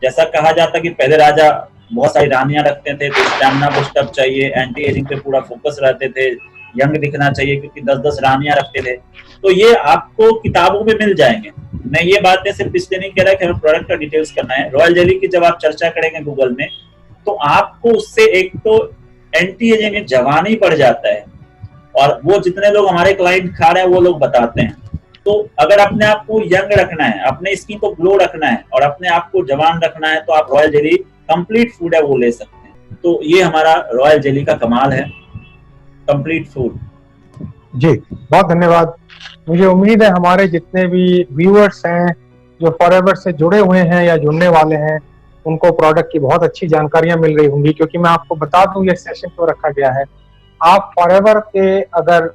जैसा कहा जाता कि पहले राजा बहुत सारी रानियां रखते थे, तो स्टैमिना बूस्टअप चाहिए, एंटी एजिंग पे पूरा फोकस रहते थे, यंग दिखना चाहिए, क्योंकि 10-10 रानियां रखते थे। तो ये आपको किताबों में मिल जाएंगे। मैं ये बातें सिर्फ इसलिए नहीं कह रहा कि हमें प्रोडक्ट का डिटेल्स करना है। रॉयल जेली की जब आप चर्चा करेंगे गूगल में, तो आपको उससे एक तो एंटी एजिंग जवानी पड़ जाता है, और वो जितने लोग हमारे क्लाइंट खा रहे हैं वो लोग बताते हैं। तो अगर अपने आप को यंग रखना है, अपने स्किन को ग्लो रखना है और अपने आप को जवान रखना है, तो आप रॉयल जेली कंप्लीट फूड है वो ले सकते हैं। तो ये हमारा रॉयल जेली का कमाल है, कंप्लीट फूड। जी बहुत धन्यवाद। मुझे उम्मीद है हमारे जितने भी व्यूअर्स हैं जो फॉरएवर से जुड़े हुए हैं या जुड़ने वाले हैं, उनको प्रोडक्ट की बहुत अच्छी जानकारियां मिल रही होंगी। क्योंकि मैं आपको बता दूं ये सेशन क्यों रखा गया है। आप फॉरएवर के अगर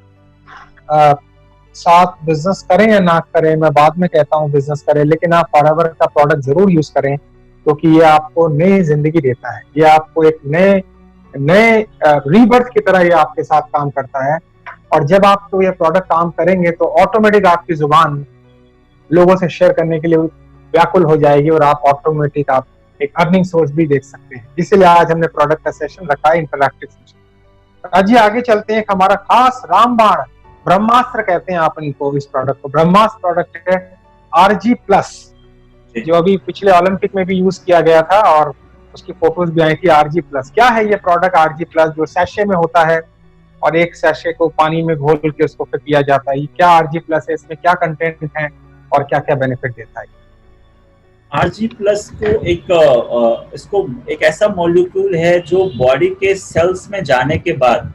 साथ बिजनेस करें या ना करें, मैं बाद में कहता हूं बिजनेस करें, लेकिन आप फॉरएवर का प्रोडक्ट जरूर यूज करें, क्योंकि ये आपको नई जिंदगी देता है। ये आपको एक नए रीबर्थ की तरह ये आपके साथ काम करता है। और जब आप तो ये प्रोडक्ट काम करेंगे तो ऑटोमेटिक आपकी जुबान लोगों से शेयर करने के लिए व्याकुल हो जाएगी, और आप ऑटोमेटिक आप एक अर्निंग सोर्स भी देख सकते हैं। इसीलिए आज हमने प्रोडक्ट का सेशन रखा है, इंटरैक्टिव सेशन। आज आगे चलते हैं। हमारा खास रामबाण ब्रह्मास्त्र कहते हैं आप इनको, इस प्रोडक्ट को। ब्रह्मास्त्र प्रोडक्ट है RG प्लस, जो अभी पिछले ओलंपिक में भी यूज किया गया था और उसकी फोटोज भी आई थी। RG प्लस क्या है ये प्रोडक्ट? RG प्लस जो सैशे में होता है और एक सैशे को पानी में घोल के उसको फिर पिया जाता है। क्या RG प्लस है, इसमें क्या कंटेंट है और क्या क्या बेनिफिट देता है? RG प्लस को इसको एक ऐसा मॉलिक्यूल है जो बॉडी के सेल्स में जाने के बाद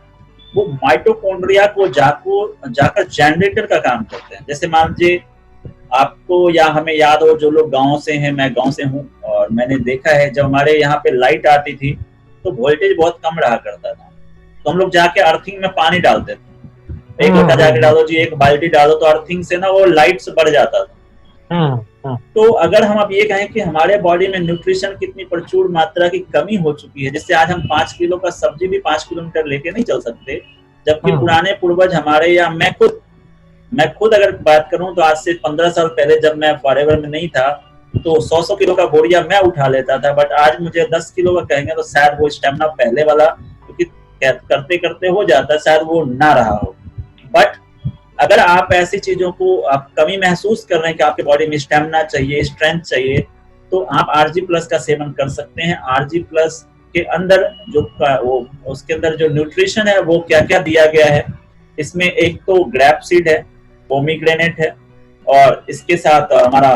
वो माइटोकॉन्ड्रिया को जाकर जनरेटर का काम करते हैं। जैसे मान लीजिए आपको या हमें याद हो, जो लोग गांव से हैं, मैं गांव से हूँ, और मैंने देखा है जब हमारे यहाँ पे लाइट आती थी तो वोल्टेज बहुत कम रहा करता था, तो हम लोग जाके अर्थिंग में पानी डालते थे। एक लोटा जाके डालो जी, एक बाल्टी डालो, तो अर्थिंग से ना वो लाइट से बढ़ जाता था। तो अगर हम अब ये कहें कि हमारे बॉडी में न्यूट्रिशन कितनी प्रचुर मात्रा की कमी हो चुकी है, जिससे आज हम 5 किलो का सब्जी भी 5 किलोमीटर लेके नहीं चल सकते, जबकि पुराने पूर्वज हमारे, या मैं खुद अगर बात करूं तो आज से 15 साल पहले जब मैं फॉरएवर में नहीं था तो 100 किलो का बोरिया मैं उठा लेता था, बट आज मुझे 10 किलो का कहेंगे तो शायद वो स्टेमिना पहले वाला, क्योंकि करते करते हो जाता है, शायद वो ना रहा हो। बट अगर आप ऐसी चीजों को आप कमी महसूस कर रहे हैं कि आपके बॉडी में स्टेमिना चाहिए, स्ट्रेंथ चाहिए, तो आप आरजी प्लस का सेवन कर सकते हैं। आरजी प्लस के अंदर जो वो उसके अंदर जो न्यूट्रिशन है वो क्या क्या दिया गया है, इसमें एक तो ग्रैप सीड है, पोमीग्रेनेट है, और इसके साथ हमारा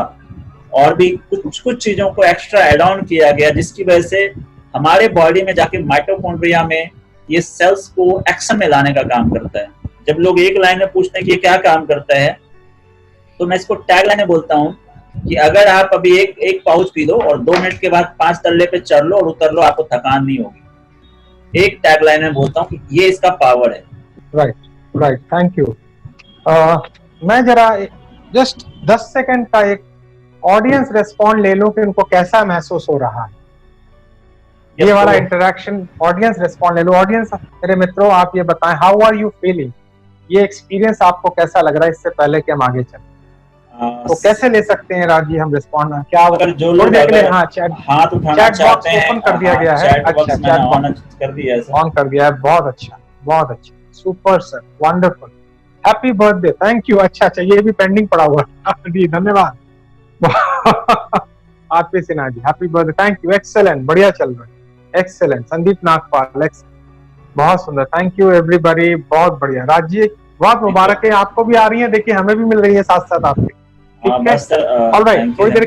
और भी कुछ कुछ चीजों को एक्स्ट्रा एड ऑन किया गया, जिसकी वजह से हमारे बॉडी में जाके माइटोकॉन्ड्रिया में ये सेल्स को एक्शन में लाने का काम करता है। जब लोग एक लाइन में पूछते हैं कि ये क्या काम करता है, तो मैं इसको टैग लाइन बोलता हूँ कि अगर आप अभी एक पाउच पी लो और 2 मिनट के बाद 5 तल्ले पे चढ़ लो और उतर लो, आपको थकान नहीं होगी। एक टैग लाइन में बोलता हूँ कि ये इसका पावर है। Right, thank you. मैं जरा जस्ट 10 सेकंड का एक ऑडियंस रेस्पॉन्ड ले लूं कि उनको कैसा महसूस हो रहा है। ये वाला इंटरेक्शन ऑडियंस रेस्पॉन्ड ले लो। ऑडियंस, मेरे मित्रों, आप ये बताएं, हाउ आर यू फीलिंग? ये एक्सपीरियंस आपको कैसा लग रहा है? इससे पहले कि हम आगे चलें, तो कैसे ले सकते हैं राजी हम रिस्पॉन्ड? क्या अगर जो लोग हाथ उठाना चाहते हैं, ओपन कर दिया गया है। अच्छा, चैट बॉक्स कर दिया है, ऑन कर दिया है। बहुत अच्छा, बहुत अच्छा, super sir, wonderful, happy birthday, thank you. अच्छा, ये भी पेंडिंग पड़ा हुआ जी, धन्यवाद। RP Sinha ji, happy birthday, thank you, excellent, बढ़िया चल रहा है, एक्सेलेंट। संदीप नागपाल, बहुत सुंदर, थैंक यू एवरीबॉडी, बहुत बढ़िया। राजी, बहुत मुबारक है, आपको भी आ रही है, देखिए हमें भी मिल रही है साथ साथ आपके। ठीक है, ऑलराइट, थोड़ी देर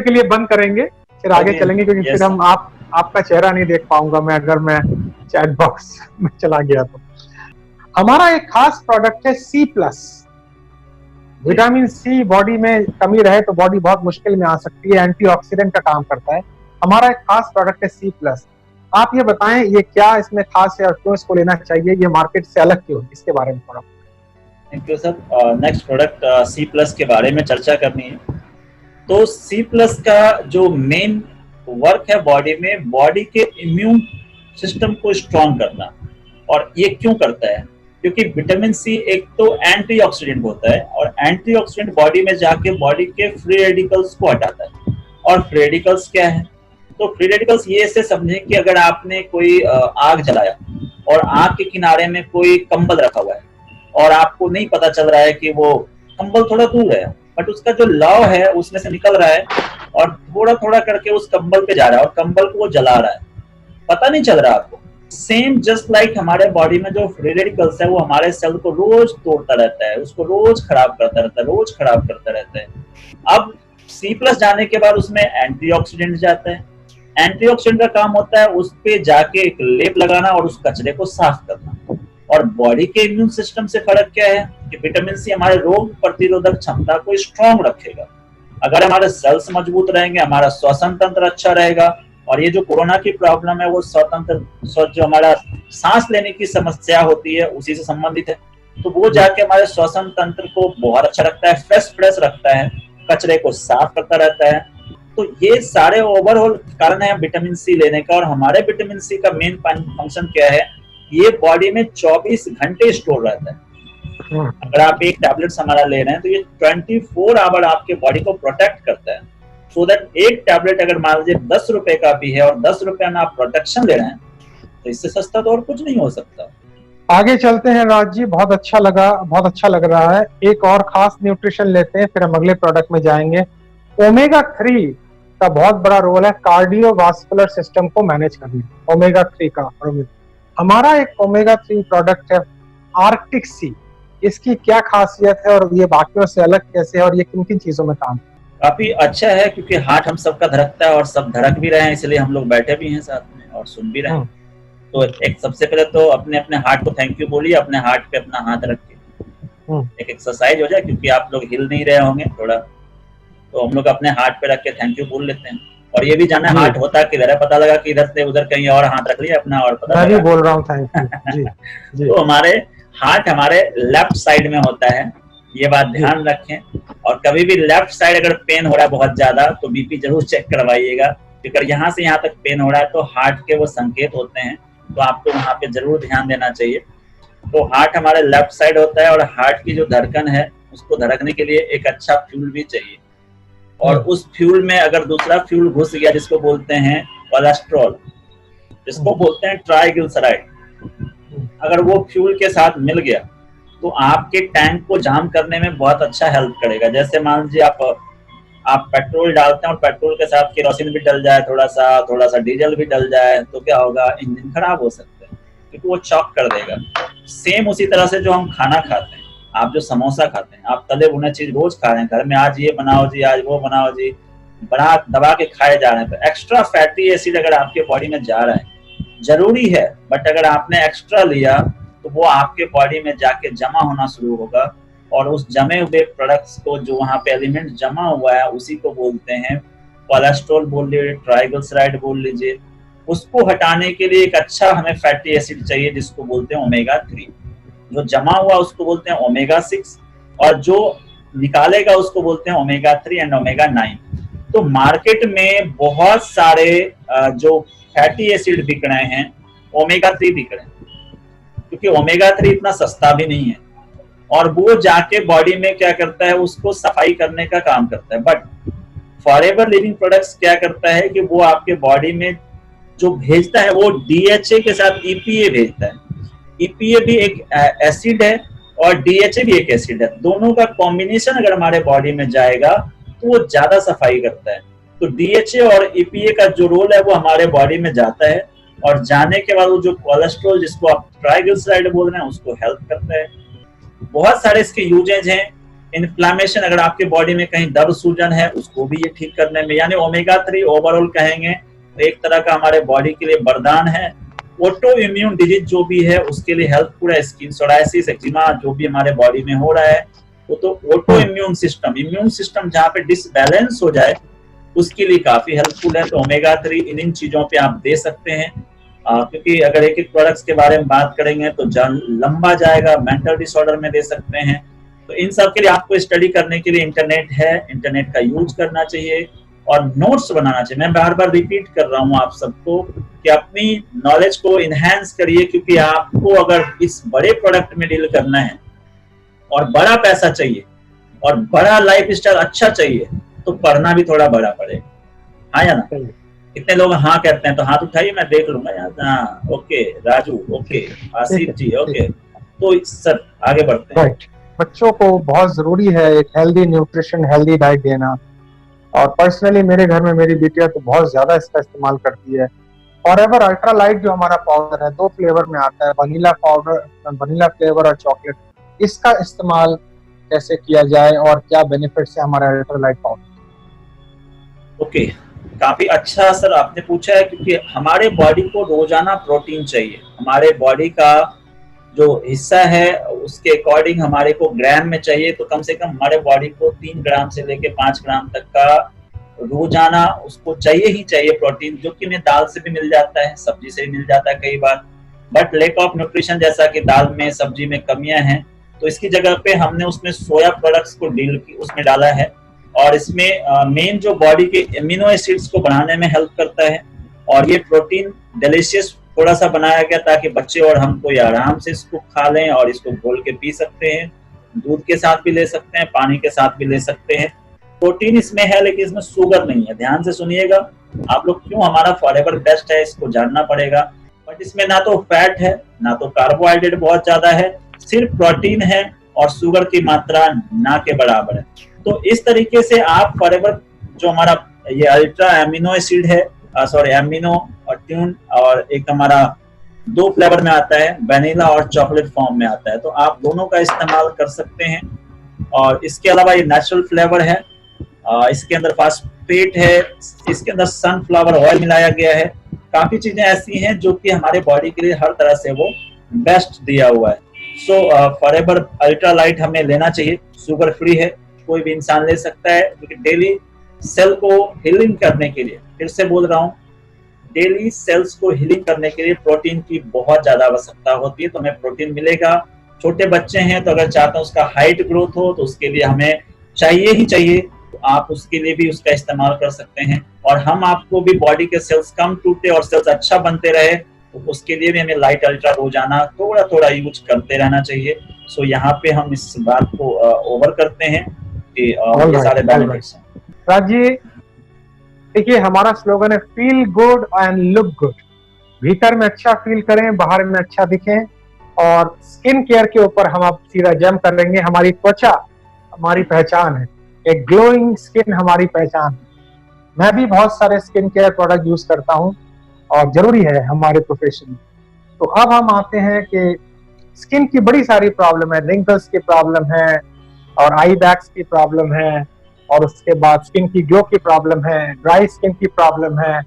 के लिए बंद करेंगे, फिर आगे चलेंगे, क्योंकि फिर हम आपका चेहरा नहीं देख पाऊंगा मैं अगर मैं चैट बॉक्स में चला गया तो। हमारा एक खास प्रोडक्ट है C+। विटामिन सी बॉडी में कमी रहे तो बॉडी बहुत मुश्किल में आ सकती है, एंटीऑक्सीडेंट का काम करता है। हमारा एक खास प्रोडक्ट है C+। आप ये बताएं, ये क्या इसमें खास है और क्यों इसको लेना चाहिए? ये मार्केट से अलग क्यों? इसके बारे में थोड़ा। Thank you sir. Next product C+ के बारे में चर्चा करनी है। तो C+ का जो मेन वर्क है बॉडी में, बॉडी के इम्यून सिस्टम को स्ट्रॉन्ग करना। और ये क्यों करता है? क्योंकि विटामिन सी एक तो एंटीऑक्सीडेंट होता है, और एंटीऑक्सीडेंट बॉडी में जाके बॉडी के फ्री रेडिकल्स को हटाता है। और फ्री रेडिकल्स क्या है? तो फ्री रेडिकल्स ये ऐसे समझें कि अगर आपने कोई आग जलाया और आग के किनारे में कोई कंबल रखा हुआ है और आपको नहीं पता चल रहा है कि वो कंबल थोड़ा दूर है, बट उसका जो लौ है उसमें से निकल रहा है और थोड़ा थोड़ा करके उस कंबल पे जा रहा है और कंबल को वो जला रहा है, पता नहीं चल रहा आपको। सेम जस्ट लाइक हमारे बॉडी में जो फ्री रेडिकल्स है वो हमारे सेल को रोज तोड़ता रहता है, उसको रोज खराब करता रहता है, रोज खराब करता रहता है। अब C+ जाने के बाद उसमें एंटीऑक्सीडेंट जाता है। एंटीऑक्सीडेंट का काम होता है उस पे जाके एक लेप लगाना और उस कचरे को साफ करना। और बॉडी के इम्यून सिस्टम से फर्क क्या है कि विटामिन सी हमारे रोग प्रतिरोधक क्षमता को स्ट्रॉन्ग रखेगा। अगर हमारे सेल्स मजबूत रहेंगे, हमारा श्वसन तंत्र अच्छा रहेगा। और ये जो कोरोना की प्रॉब्लम है वो जो हमारा सांस लेने की समस्या होती है उसी से संबंधित है, तो वो जाके हमारे श्वसन तंत्र को बहुत अच्छा रखता है, फ्रेश रखता है, कचरे को साफ करता रहता है। तो ये सारे ओवरऑल कारण है विटामिन सी लेने का। और हमारे विटामिन सी का मेन फंक्शन क्या है? ये बॉडी में 24 घंटे स्टोर रहता है। अगर आप एक टैबलेट हमारा ले रहे हैं तो ये 24 आवर आपके बॉडी को प्रोटेक्ट करता है। सो दैट एक टैबलेट अगर मान लीजिए 10 रुपए का भी है और 10 रुपए में आप प्रोटेक्शन ले रहे हैं, तो इससे सस्ता तो और कुछ नहीं हो सकता। आगे चलते हैं राज जी, बहुत अच्छा लग रहा है। एक और खास न्यूट्रिशन लेते हैं, फिर हम अगले प्रोडक्ट में जाएंगे। ओमेगा 3 का बहुत बड़ा रोल है कार्डियोवास्कुलर सिस्टम को मैनेज करने, ओमेगा 3 का। हमारा एक ओमेगा 3 प्रोडक्ट है आर्कटिक सी। इसकी क्या खासियत है और ये बाकियों से अलग कैसे है और ये किन किन चीजों में काम? काफी अच्छा है क्योंकि हार्ट हम सबका धड़कता है और सब धड़क भी रहे हैं, इसलिए हम लोग बैठे भी हैं साथ में और सुन भी रहे हैं। तो एक सबसे पहले तो अपने अपने हार्ट को थैंक यू बोलिए, अपने हार्ट पे अपना हाथ रख के एक एक्सरसाइज हो जाए, क्योंकि आप लोग हिल नहीं रहे होंगे थोड़ा, तो हम लोग अपने हार्ट पे रख के थैंक यू बोल लेते हैं। और ये भी जाना हार्ट होता किधर है, पता लगा कि इधर से उधर कहीं और हाथ रख लिया अपना और पता लगा। बोल रहा हूँ थैंक यू जी। तो हमारे हार्ट हमारे लेफ्ट साइड में होता है, ये बात ध्यान रखें। और कभी भी लेफ्ट साइड अगर पेन हो रहा है बहुत ज्यादा तो बीपी जरूर चेक करवाइएगा, क्योंकि यहाँ से यहाँ तक पेन हो रहा है तो हार्ट के वो संकेत होते हैं, तो आपको वहाँ पे जरूर ध्यान देना चाहिए। तो हार्ट हमारे लेफ्ट साइड होता है और हार्ट की जो धड़कन है उसको धड़कने के लिए एक अच्छा फ्यूल भी चाहिए। और उस फ्यूल में अगर दूसरा फ्यूल घुस गया जिसको बोलते हैं कोलेस्ट्रॉल, जिसको बोलते हैं ट्राइग्लिसराइड। अगर वो फ्यूल के साथ मिल गया तो आपके टैंक को जाम करने में बहुत अच्छा हेल्प करेगा। जैसे मान लीजिए आप पेट्रोल डालते हैं और पेट्रोल के साथ केरोसिन भी डल जाए, थोड़ा सा डीजल भी डल जाए, तो क्या होगा, इंजन खराब हो सकता है क्योंकि वो चॉक कर देगा। सेम उसी तरह से जो हम खाना खाते हैं, आप जो समोसा खाते हैं, आप तले भुने चीज रोज खा रहे हैं घर में, आज ये बनाओ जी, आज वो बनाओ जी, बड़ा दबा के खाए जा रहे हैं, तो एक्स्ट्रा फैटी एसिड अगर आपके बॉडी में जा रहा है, जरूरी है, बट अगर आपने एक्स्ट्रा लिया तो वो आपके बॉडी में जाके जमा होना शुरू होगा, और उस जमे हुए प्रोडक्ट्स को, जो वहां पे एलिमेंट जमा हुआ है, उसी को बोलते हैं कोलेस्ट्रॉल बोल लीजिए, ट्राइग्लिसराइड बोल लीजिए। उसको हटाने के लिए एक अच्छा हमें फैटी एसिड चाहिए जिसको बोलते हैं ओमेगा 3। जो जमा हुआ उसको बोलते हैं ओमेगा 6, और जो निकालेगा उसको बोलते हैं ओमेगा 3 एंड ओमेगा 9। तो मार्केट में बहुत सारे जो फैटी एसिड बिक रहे हैं, ओमेगा 3 बिक रहे हैं, क्योंकि ओमेगा 3 इतना सस्ता भी नहीं है, और वो जाके बॉडी में क्या करता है, उसको सफाई करने का काम करता है। बट फॉरएवर लिविंग प्रोडक्ट्स क्या करता है कि वो आपके बॉडी में जो भेजता है वो डीएचए के साथ ईपीए भेजता है। ईपीए भी एक एसिड है और डीएचए भी एक एसिड है, दोनों का कॉम्बिनेशन अगर हमारे बॉडी में जाएगा तो वो ज्यादा सफाई करता है। तो डीएचए और ईपीए का जो रोल है वो हमारे बॉडी में जाता है, और जाने के बाद वो जो कोलेस्ट्रॉल, जिसको आप ट्राइग्लिसराइड बोल रहे हैं, उसको हेल्प करता है। बहुत सारे इसके यूजेज हैं। इन्फ्लामेशन, अगर आपके बॉडी में कहीं दर्द सूजन है, उसको भी ये ठीक करने में, यानी ओमेगा 3 ओवरऑल कहेंगे तो एक तरह का हमारे बॉडी के लिए वरदान है। ऑटो इम्यून डिजीज जो भी है उसके लिए हेल्पफुल है। स्किन सोराइसिस, एक्जिमा जो भी हमारे बॉडी में हो रहा है, वो तो ऑटो इम्यून सिस्टम जहाँ पे डिसबैलेंस हो जाए उसके लिए काफी हेल्पफुल है। तो ओमेगा 3 इन चीजों पे आप दे सकते हैं, क्योंकि अगर एक एक प्रोडक्ट्स के बारे में बात करेंगे तो लंबा जाएगा। मेंटल डिसऑर्डर में दे सकते हैं, तो इन सब के लिए आपको स्टडी करने के लिए इंटरनेट है, इंटरनेट का यूज करना चाहिए और नोट्स बनाना चाहिए। मैं बार बार रिपीट कर रहा हूँ आप सबको कि अपनी नॉलेज को इनहेंस करिए, क्योंकि आपको अगर इस बड़े प्रोडक्ट में डील करना है और बड़ा पैसा चाहिए और बड़ा लाइफ स्टाइल अच्छा चाहिए, तो पढ़ना भी थोड़ा बड़ा पड़ेगा। हाँ या ना? कितने लोग हाँ कहते हैं? तो हाथ उठाइए, मैं देख लूंगा यार। हाँ, ओके राजू, ओके आसिफ जी, ओके। तो सर आगे बढ़ते हैं। राइट, बच्चों को बहुत जरूरी है एक हेल्दी न्यूट्रिशन, हेल्दी डाइट देना। और पर्सनली मेरे घर में मेरी बिटिया तो बहुत ज्यादा इसका इस्तेमाल करती है। फॉरएवर अल्ट्रा लाइट जो हमारा पाउडर है, 2 फ्लेवर में आता है, वनीला फ्लेवर और चॉकलेट। इसका इस्तेमाल कैसे किया जाए और क्या बेनिफिट्स है हमारा अल्ट्रा लाइट पाउडर? ओके, काफी अच्छा सर आपने पूछा है, क्योंकि हमारे बॉडी को रोजाना प्रोटीन चाहिए। हमारे बॉडी का जो हिस्सा है उसके अकॉर्डिंग हमारे को ग्राम में चाहिए, तो कम से कम हमारे बॉडी को 3 ग्राम से लेके 5 ग्राम तक का रोजाना उसको चाहिए ही चाहिए प्रोटीन, जो कि हमें दाल से भी मिल जाता है, सब्जी से भी मिल जाता है कई बार। बट लैक ऑफ न्यूट्रिशन, जैसा कि दाल में सब्जी में कमियां हैं, तो इसकी जगह पे हमने उसमें सोया प्रोडक्ट्स को उसमें डाला है, और इसमें मेन जो बॉडी के एमिनो एसिड्स को बढ़ाने में हेल्प करता है। और ये प्रोटीन डिलीशियस थोड़ा सा बनाया गया ताकि बच्चे और हम कोई आराम से इसको खा लें और इसको घोल के पी सकते हैं। दूध के साथ भी ले सकते हैं, पानी के साथ भी ले सकते हैं। प्रोटीन इसमें है लेकिन इसमें शुगर नहीं है। ध्यान से सुनिएगा आप लोग, क्यों हमारा फॉरएवर बेस्ट है इसको जानना पड़ेगा। बट इसमें ना तो फैट है, ना तो कार्बोहाइड्रेट बहुत ज्यादा है, सिर्फ प्रोटीन है और शुगर की मात्रा ना के बराबर है। तो इस तरीके से आप फॉरएवर जो हमारा ये अल्ट्रा एमिनो एसिड है, एमिनो और ट्यून, और एक हमारा 2 फ्लेवर में आता है, वनीला और चॉकलेट फॉर्म में आता है, तो आप दोनों का इस्तेमाल कर सकते हैं। और इसके अलावा ये नेचुरल फ्लेवर है, इसके अंदर फास्फेट है, इसके अंदर सनफ्लावर ऑयल मिलाया गया है। काफी चीजें ऐसी हैं जो कि हमारे बॉडी के लिए हर तरह से वो बेस्ट दिया हुआ है। सो फॉरएवर अल्ट्रा लाइट हमें लेना चाहिए, शुगर फ्री है, कोई भी इंसान ले सकता है, क्योंकि डेली सेल को हीलिंग करने के लिए, फिर से बोल रहा हूँ, डेली सेल्स को हीलिंग करने के लिए प्रोटीन की बहुत ज्यादा आवश्यकता होती है। तो हमें प्रोटीन मिलेगा। छोटे बच्चे हैं तो अगर चाहते हैं उसका हाइट ग्रोथ हो तो उसके लिए हमें चाहिए ही चाहिए, तो आप उसके लिए भी उसका इस्तेमाल कर सकते हैं। और हम आपको भी बॉडी के सेल्स कम टूटे और सेल्स अच्छा बनते रहे, तो उसके लिए भी हमें लाइट अल्ट्रा रोजाना थोड़ा थोड़ा यूज करते रहना चाहिए। सो यहाँ पे हम इस बात को ओवर करते हैं कि ये सारे बेनिफिट्स हैं। राज जी, देखिए हमारा स्लोगन है feel good and look good. भीतर में अच्छा फील करें, बाहर में अच्छा दिखें। और स्किन केयर के ऊपर हम अब सीधा जंप करेंगे। हमारी त्वचा हमारी पहचान है, एक ग्लोइंग स्किन हमारी पहचान है। मैं भी बहुत सारे स्किन केयर प्रोडक्ट यूज करता हूँ और जरूरी है हमारे प्रोफेशन में। तो अब हम आते हैं कि स्किन की बड़ी सारी प्रॉब्लम है, रिंकल्स की प्रॉब्लम है और आई बैग्स की प्रॉब्लम है, और उसके बाद स्किन की ग्लो की प्रॉब्लम है, ड्राई स्किन की प्रॉब्लम है।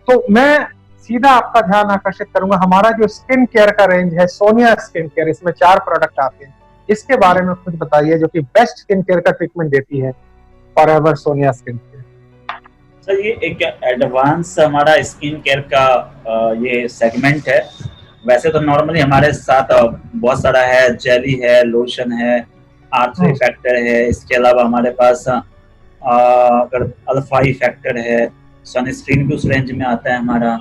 तो मैं सीधा आपका ध्यान आकर्षित करूंगा, हमारा जो स्किन केयर का रेंज है सोनिया स्किन केयर, इसमें 4 प्रोडक्ट आते हैं। इसके बारे में कुछ बताइए जो कि बेस्ट स्किन केयर का ट्रीटमेंट देती है forever Sonia skin care. Sir ये एक एडवांस हमारा स्किन केयर का ये सेगमेंट है। वैसे तो नॉर्मली हमारे साथ बहुत सारा है, जेली है, लोशन है, आर्थ्री फैक्टर है, इसके अलावा हमारे पास अगर अल्फा फैक्टर है, सनस्क्रीन भी उस रेंज में आता है हमारा।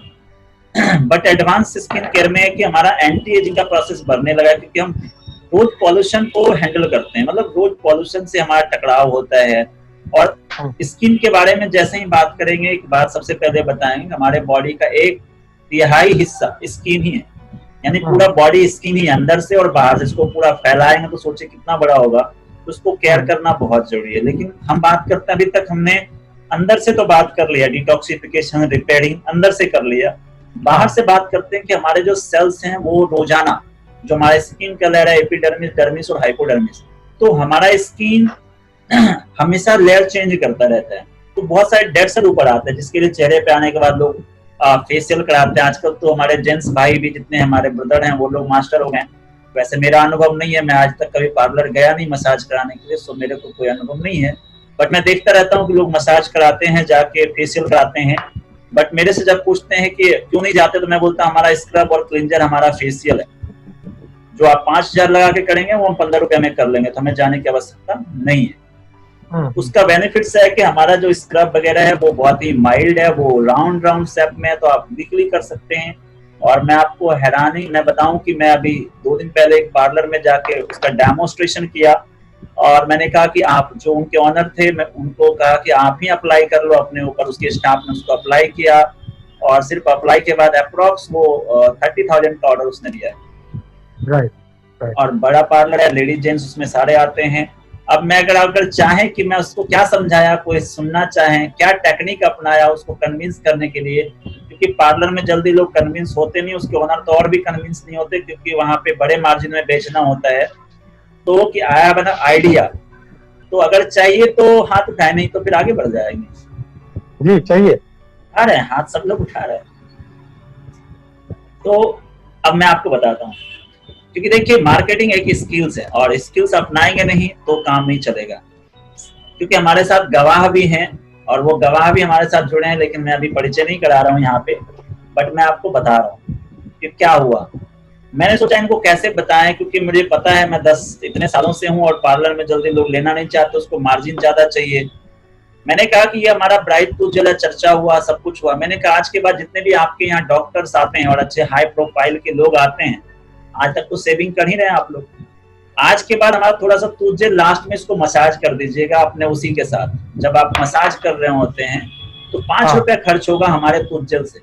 बट एडवांस स्किन केयर में है कि हमारा एंटी एजिंग का प्रोसेस बढ़ने लगा है, क्योंकि हम रोज पॉल्यूशन को हैंडल करते हैं, मतलब रोज पॉल्यूशन से हमारा टकराव होता है। और स्किन के बारे में जैसे ही बात करेंगे, एक बात सबसे पहले बताएंगे, हमारे बॉडी का 1/3 हिस्सा स्किन ही है, यानी पूरा बॉडी स्किन ही, अंदर से और बाहर से। इसको पूरा फैलाएंगे तो सोचिए कितना बड़ा होगा। तो उसको केयर करना बहुत जरूरी है। लेकिन हम बात करते हैं, अभी तक हमने अंदर से तो बात कर लिया, डिटॉक्सिफिकेशन, रिपेयरिंग अंदर से कर लिया। बाहर से बात करते हैं कि हमारे जो सेल्स हैं वो रोजाना, जो हमारे स्किन का लेयर है, एपिडर्मिस, डर्मिस और हाइपोडर्मिस, तो हमारा स्किन हमेशा लेयर चेंज करता रहता है। तो बहुत सारे डेड सेल ऊपर आते हैं, जिसके लिए चेहरे पे आने के बाद लोग फेशियल कराते हैं। आजकल तो हमारे जेंट्स भाई भी, जितने हमारे ब्रदर हैं, वो लोग मास्टर हो गए। वैसे मेरा अनुभव नहीं है, मैं आज तक कभी पार्लर गया नहीं मसाज कराने के लिए, सो मेरे को कोई अनुभव नहीं है। बट मैं देखता रहता हूँ कि लोग मसाज कराते हैं, जाके फेशियल कराते हैं। बट मेरे से जब पूछते हैं कि क्यों नहीं जाते, तो मैं बोलता हूँ हमारा स्क्रब और क्लिंजर हमारा फेशियल है, जो आप 5,000 लगा के करेंगे वो हम 15 रुपए में कर लेंगे, तो हमें जाने की आवश्यकता नहीं है। उसका बेनिफिट्स है कि हमारा जो स्क्रब वगैरह है वो बहुत ही माइल्ड है, वो राउंड शेप में है, तो आप वीकली कर सकते हैं। और मैं आपको हैरानी मैं बताऊं कि मैं अभी 2 दिन पहले एक पार्लर में जाके उसका डेमोन्स्ट्रेशन किया, और मैंने कहा कि आप जो उनके ऑनर थे, मैं उनको कहा कि आप ही अप्लाई कर लो अपने ऊपर। उसके स्टाफ ने उसको अप्लाई किया, और सिर्फ अप्लाई के बाद अप्रोक्स वो 30,000 का ऑर्डर उसने दिया है। राइट। और बड़ा पार्लर है, लेडीज जेंट्स उसमें सारे आते हैं। अब मैं अगर चाहें कि मैं उसको क्या समझाया, कोई सुनना चाहें, क्या टेक्निक अपनाया उसको कन्विंस करने के लिए, क्योंकि पार्लर में जल्दी लोग कन्विंस होते नहीं, उसके ओनर तो और भी कन्विंस नहीं होते, क्योंकि वहां पे बड़े मार्जिन में बेचना होता है। तो कि आया बना आइडिया, तो अगर चाहिए तो हाथ उठाए, नहीं तो फिर आगे बढ़ जाएंगे। जी चाहिए, उठा रहे हैं हाथ, सब लोग उठा रहे हैं। तो अब मैं आपको बताता हूँ, क्योंकि देखिए मार्केटिंग एक स्किल्स है, और स्किल्स अपनाएंगे नहीं तो काम नहीं चलेगा। क्योंकि हमारे साथ गवाह भी हैं, और वो गवाह भी हमारे साथ जुड़े हैं, लेकिन मैं अभी परिचय नहीं करा रहा हूँ यहाँ पे, बट मैं आपको बता रहा हूँ कि क्या हुआ। मैंने सोचा इनको कैसे बताएं, क्योंकि मुझे पता है मैं 10 इतने सालों से हूँ, और पार्लर में जल्दी लोग लेना नहीं चाहते, उसको मार्जिन ज्यादा चाहिए। मैंने कहा कि ये हमारा ब्राइट टूथ जेल चर्चा हुआ, सब कुछ हुआ। मैंने कहा आज के बाद जितने भी आपके यहाँ डॉक्टर्स आते हैं और अच्छे हाई प्रोफाइल के लोग आते हैं, आज तक तो सेविंग कर ही रहे हैं आप लोग, आज के बाद हमारा थोड़ा सा टूथ जेल लास्ट में इसको मसाज कर दीजिएगा अपने उसी के साथ। जब आप मसाज कर रहे होते हैं तो 5 रुपए खर्च होगा हमारे टूथ जेल से,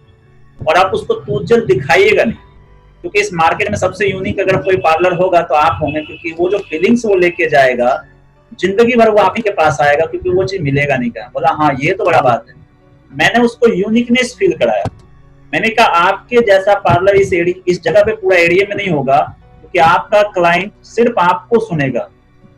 और आप उसको टूथ जेल दिखाइएगा नहीं, क्योंकि इस मार्केट में सबसे यूनिक अगर कोई पार्लर होगा तो आप होंगे, क्योंकि वो जो फीलिंग्स वो लेके जाएगा जिंदगी भर वो आप ही के पास आएगा, क्योंकि वो चीज मिलेगा नहीं। कहा बोला हाँ ये तो बड़ा बात है। मैंने उसको यूनिकनेस फील कराया। मैंने कहा आपके जैसा पार्लर इस जगह पे पूरा एरिया में नहीं होगा, क्योंकि आपका क्लाइंट सिर्फ आपको सुनेगा।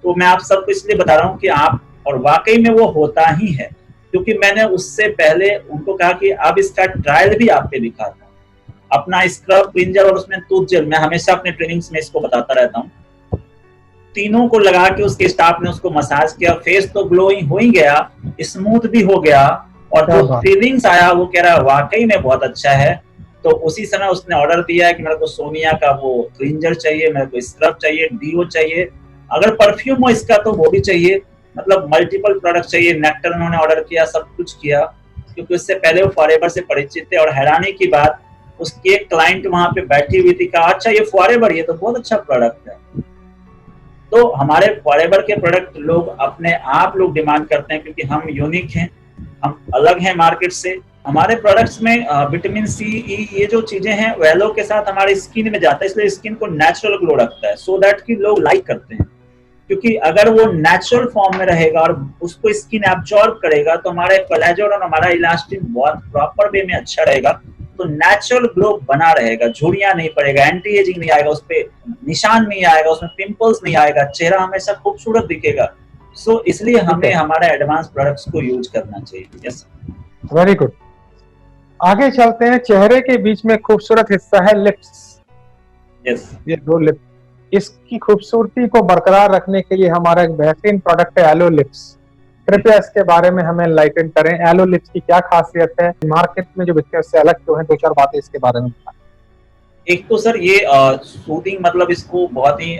तो मैं आप सबको इसलिए बता रहा हूँ कि आप, और वाकई में वो होता ही है, क्योंकि मैंने उससे पहले उनको कहा कि अब इसका ट्रायल भी आप पे दिखाता हूँ, अपना स्क्रब, क्लींजर और उसमें टूथ जेल। मैं हमेशा अपने ट्रेनिंग्स में इसको बताता रहता हूँ। तीनों को लगा के उसके स्टाफ ने उसको मसाज किया, फेस तो ग्लोइंग हो ही गया, स्मूथ भी हो गया, और जो फीलिंग्स आया वो कह रहा है वाकई में बहुत अच्छा है। तो उसी समय उसने ऑर्डर दिया है कि मेरे को सोनिया का वो क्लींजर चाहिए, मेरे को स्क्रब चाहिए, डीओ चाहिए, अगर परफ्यूम हो इसका तो वो भी चाहिए, मतलब मल्टीपल प्रोडक्ट चाहिए। नेक्टर उन्होंने ऑर्डर किया, सब कुछ किया, क्योंकि उससे पहले वो फॉरएवर से परिचित थे। और हैरानी की बात, उसकी एक क्लाइंट वहां पे बैठी हुई थी, कहा अच्छा ये फॉरएवर, ये तो बहुत अच्छा प्रोडक्ट है। तो हमारे फॉरएवर के प्रोडक्ट लोग अपने आप लोग डिमांड करते हैं, क्योंकि हम यूनिक हैं, हम अलग हैं मार्केट से, हमारे प्रोडक्ट्स में विटामिन सी, ई ये जो चीजें हैं वो एलो के साथ हमारी स्किन में जाता है, इसलिए स्किन को नेचुरल ग्लो रखता है, सो दैट कि लोग लाइक करते हैं। क्योंकि अगर वो नेचुरल फॉर्म में रहेगा और उसको स्किन एब्जॉर्ब करेगा तो हमारे कोलेजन और हमारा इलास्टिन बहुत प्रॉपर वे में अच्छा रहेगा, तो नेचुरल ग्लो बना रहेगा, झुर्रियां नहीं पड़ेगा, एंटी एजिंग नहीं आएगा, उस पर निशान नहीं आएगा, उसमें पिंपल्स नहीं आएगा, चेहरा हमेशा खूबसूरत दिखेगा। सो इसलिए हमें हमारे एडवांस प्रोडक्ट्स को यूज करना चाहिए। Yes, very good. आगे चलते हैं, चेहरे के बीच में खूबसूरत हिस्सा है लिप्स। यस, ये दो लिप, इसकी खूबसूरती को बरकरार रखने के लिए हमारा एक बेहतरीन प्रोडक्ट है एलो लिप्स। कृपया इसके बारे में हमें एनलाइटन करें। एलो लिप्स की क्या खासियत है, मार्केट में जो बिकते हैं उससे अलग क्यों है, दो चार बातें इसके बारे में बताएं। एक तो सर ये सूदिंग मतलब इसको बहुत ही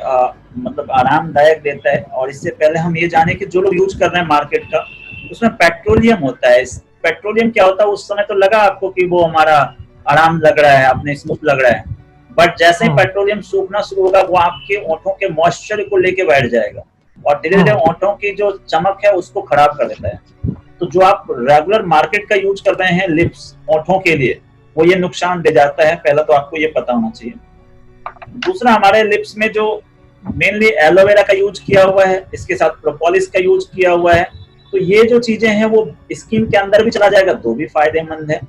मतलब आरामदायक देता है, और इससे पहले हम ये जाने कि जो लोग यूज कर रहे हैं मार्केट का, उसमें पेट्रोलियम होता है। पेट्रोलियम क्या होता है, उस समय तो लगा आपको कि वो हमारा आराम लग रहा है, अपने स्मूथ लग रहा है, बट जैसे ही पेट्रोलियम सूखना शुरू होगा वो आपके ओंठों के मॉइस्चर को लेके बैठ जाएगा और धीरे धीरे ओंठों की जो चमक है उसको खराब कर देता है। तो जो आप रेगुलर मार्केट का यूज कर रहे हैं लिप्स ओंठों के लिए, वो ये नुकसान दे जाता है, पहला तो आपको ये पता होना चाहिए। दूसरा, हमारे लिप्स में जो मेनली एलोवेरा का यूज किया हुआ है, इसके साथ प्रोपोलिस का यूज किया हुआ है, तो ये जो चीजें हैं वो स्किन के अंदर भी चला जाएगा तो भी फायदेमंद है।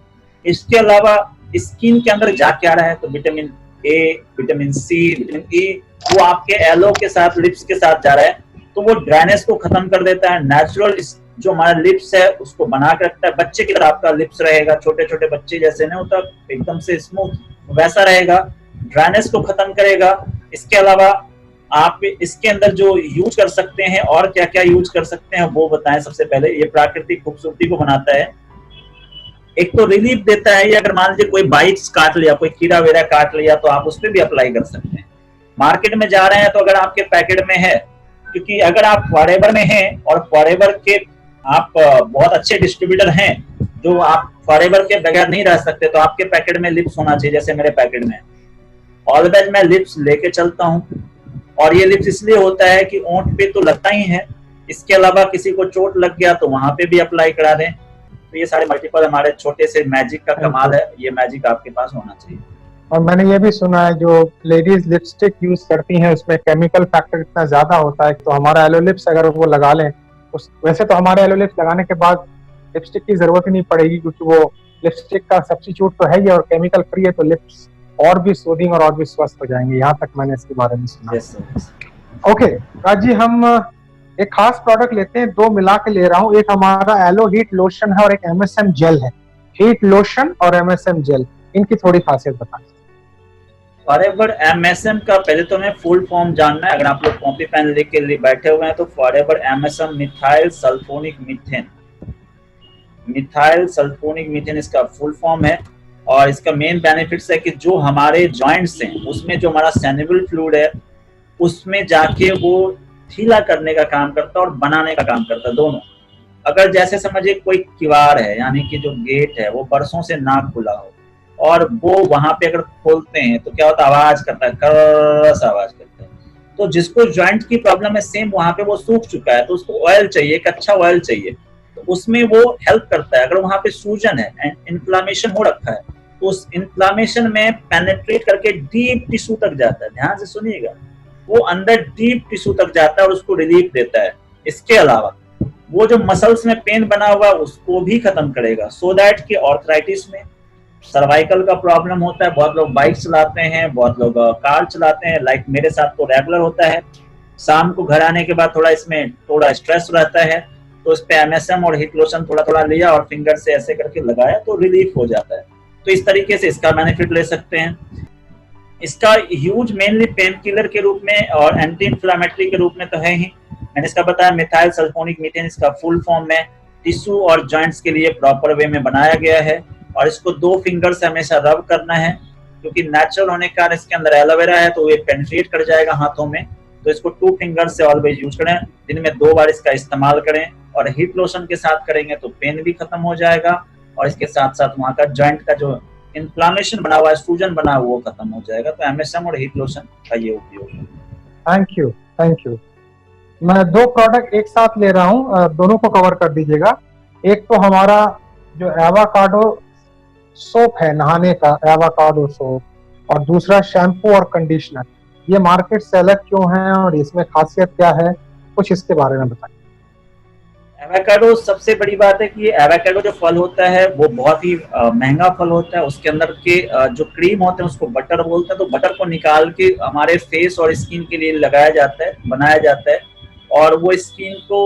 इसके अलावा स्किन के अंदर जा क्या रहा है, तो vitamin A, vitamin C, vitamin E, वो आपके एलो के साथ लिप्स के साथ जा रहा है, तो वो ड्राइनेस को खत्म कर देता है। नेचुरल जो हमारा लिप्स है उसको बना के रखता है। बच्चे की तरह आपका लिप्स रहेगा, छोटे छोटे बच्चे जैसे नहीं होता एकदम से स्मूथ, वैसा रहेगा, ड्राइनेस को खत्म करेगा। इसके अलावा आप इसके अंदर जो यूज कर सकते हैं और क्या क्या यूज कर सकते हैं वो बताएं। सबसे पहले ये प्राकृतिक खूबसूरती को बनाता है, एक तो रिलीफ देता है। ये अगर मान लीजिए कोई बाइट्स काट लिया, कोई कीड़ा वेरा काट लिया, तो आप उस पर भी अप्लाई कर सकते हैं। मार्केट में जा रहे हैं तो अगर आपके पैकेट में है, क्योंकि अगर आप फॉरएवर में हैं और फॉरएवर के आप बहुत अच्छे डिस्ट्रीब्यूटर हैं जो आप फॉरएवर के बगैर नहीं रह सकते, तो आपके पैकेट में लिप्स होना चाहिए। जैसे मेरे पैकेट में ऑलवेज मैं लिप्स लेके चलता हूँ, और ये लिप्स इसलिए होता है कि ओंठ पे तो लगता ही है, इसके अलावा किसी को चोट लग गया तो वहां पे भी अप्लाई करा दें। तो ये सारे मल्टीपल हमारे छोटे से मैजिक का कमाल है, ये मैजिक आपके पास होना चाहिए। और मैंने ये भी सुना है जो लेडीज लिपस्टिक यूज करती हैं उसमें केमिकल फैक्टर इतना ज्यादा होता है, तो हमारा एलो लिप्स अगर वो लगा लें, वैसे तो हमारे एलो लिप्स लगाने के बाद लिपस्टिक की जरूरत ही नहीं पड़ेगी, क्योंकि वो लिपस्टिक का सब्स्टिट्यूट तो है ही और केमिकल फ्री है, तो लिप्स और भी सूदिंग और भी स्वस्थ हो जाएंगे। यहाँ तक मैंने इसके बारे में सुना। ओके राज जी, हम एक खास प्रोडक्ट लेते हैं, दो मिला के ले रहा हूँ। एक हमारा एलो हीट लोशन है और एक MSM जेल है। हीट लोशन और MSM जेल, इनकी थोड़ी खासियत बताएं। फॉरएवर MSM का पहले तो हमें फुल फॉर्म जानना है। अगर आप लोग कॉपी पेन लेके बैठे हुए हैं तो forever MSM methyl sulphonic methane, methyl sulphonic methane इसका फुल फॉर्म है। और इसका मेन बेनिफिट्स है कि जो हमारे जॉइंट्स हैं उसमें जो हमारा सैनेबल फ्लूइड है उसमें जाके वो ढीला करने का काम करता है और बनाने का काम करता है, दोनों। अगर जैसे समझिए कोई किवाड़ है, यानी कि जो गेट है वो बरसों से ना खुला हो और वो वहां पे अगर खोलते हैं तो क्या होता है, आवाज करता है, कर्रर्र आवाज करता है। तो जिसको जॉइंट की प्रॉब्लम है, सेम वहां पे वो सूख चुका है, तो उसको ऑयल चाहिए, एक अच्छा ऑयल चाहिए, तो उसमें वो हेल्प करता है। अगर वहां पे सूजन है एंड इन्फ्लामेशन हो रखा है, तो उस इन्फ्लामेशन में पेनिट्रेट करके डीप टिश्यू तक जाता है, ध्यान से सुनिएगा, वो अंदर डीप टिश्यू तक जाता है और उसको रिलीफ देता है। इसके अलावा वो जो मसल्स में पेन बना हुआ उसको भी खत्म करेगा, सो दैट कि ऑर्थराइटिस में, सर्वाइकल का प्रॉब्लम होता है, बहुत लोग बाइक चलाते हैं, बहुत लोग कार चलाते हैं, लाइक मेरे साथ तो रेगुलर होता है, शाम को घर आने के बाद थोड़ा इसमें थोड़ा स्ट्रेस रहता है, तो इस पे MSM और हीट लोशन थोड़ा थोड़ा लिया और फिंगर से ऐसे करके लगाया तो रिलीफ हो जाता है। तो इस तरीके से इसका बेनिफिट ले सकते हैं। इसका यूज मेनली पेन किलर के रूप में और एंटी इंफ्लेमेटरी के रूप में तो है ही। मैंने इसका बताया मिथाइल सल्फोनिक मीथेन, इसका फुल फॉर्म में टिश्यू और जॉइंट्स के लिए प्रॉपर वे में बनाया गया है, और इसको 2 फिंगर से हमेशा रब करना है, क्योंकि नेचुरल होने के कारण इसके अंदर एलोवेरा है तो ये पेनिट्रेट कर जाएगा हाथों में। तो इसको 2 फिंगर से ऑलवेज यूज करें, दिन में 2 बार इसका इस्तेमाल करें, और हीट लोशन के साथ करेंगे तो पेन भी खत्म हो जाएगा, और इसके साथ साथ वहाँ का जॉइंट का जो इन्फ्लामेशन बना हुआ है, सूजन बना हुआ, वो खत्म हो जाएगा। तो MSM और हीट लोशन का ये उपयोग है। Thank you, thank you. मैं 2 प्रोडक्ट एक साथ ले रहा हूँ, दोनों को कवर कर दीजिएगा। एक तो हमारा जो एवाकाडो सोप है नहाने का, एवोकाडो सोप, और दूसरा शैम्पू और कंडीशनर, ये मार्केट से अलग क्यों है और इसमें खासियत क्या है, कुछ इसके बारे में बताइए। एवोकाडो सबसे बड़ी बात है कि एवोकाडो जो फल होता है वो बहुत ही महंगा फल होता है। उसके अंदर के जो क्रीम होते हैं उसको बटर बोलते हैं। तो बटर को निकाल के हमारे फेस और स्किन के लिए लगाया जाता है, बनाया जाता है, और वो स्किन को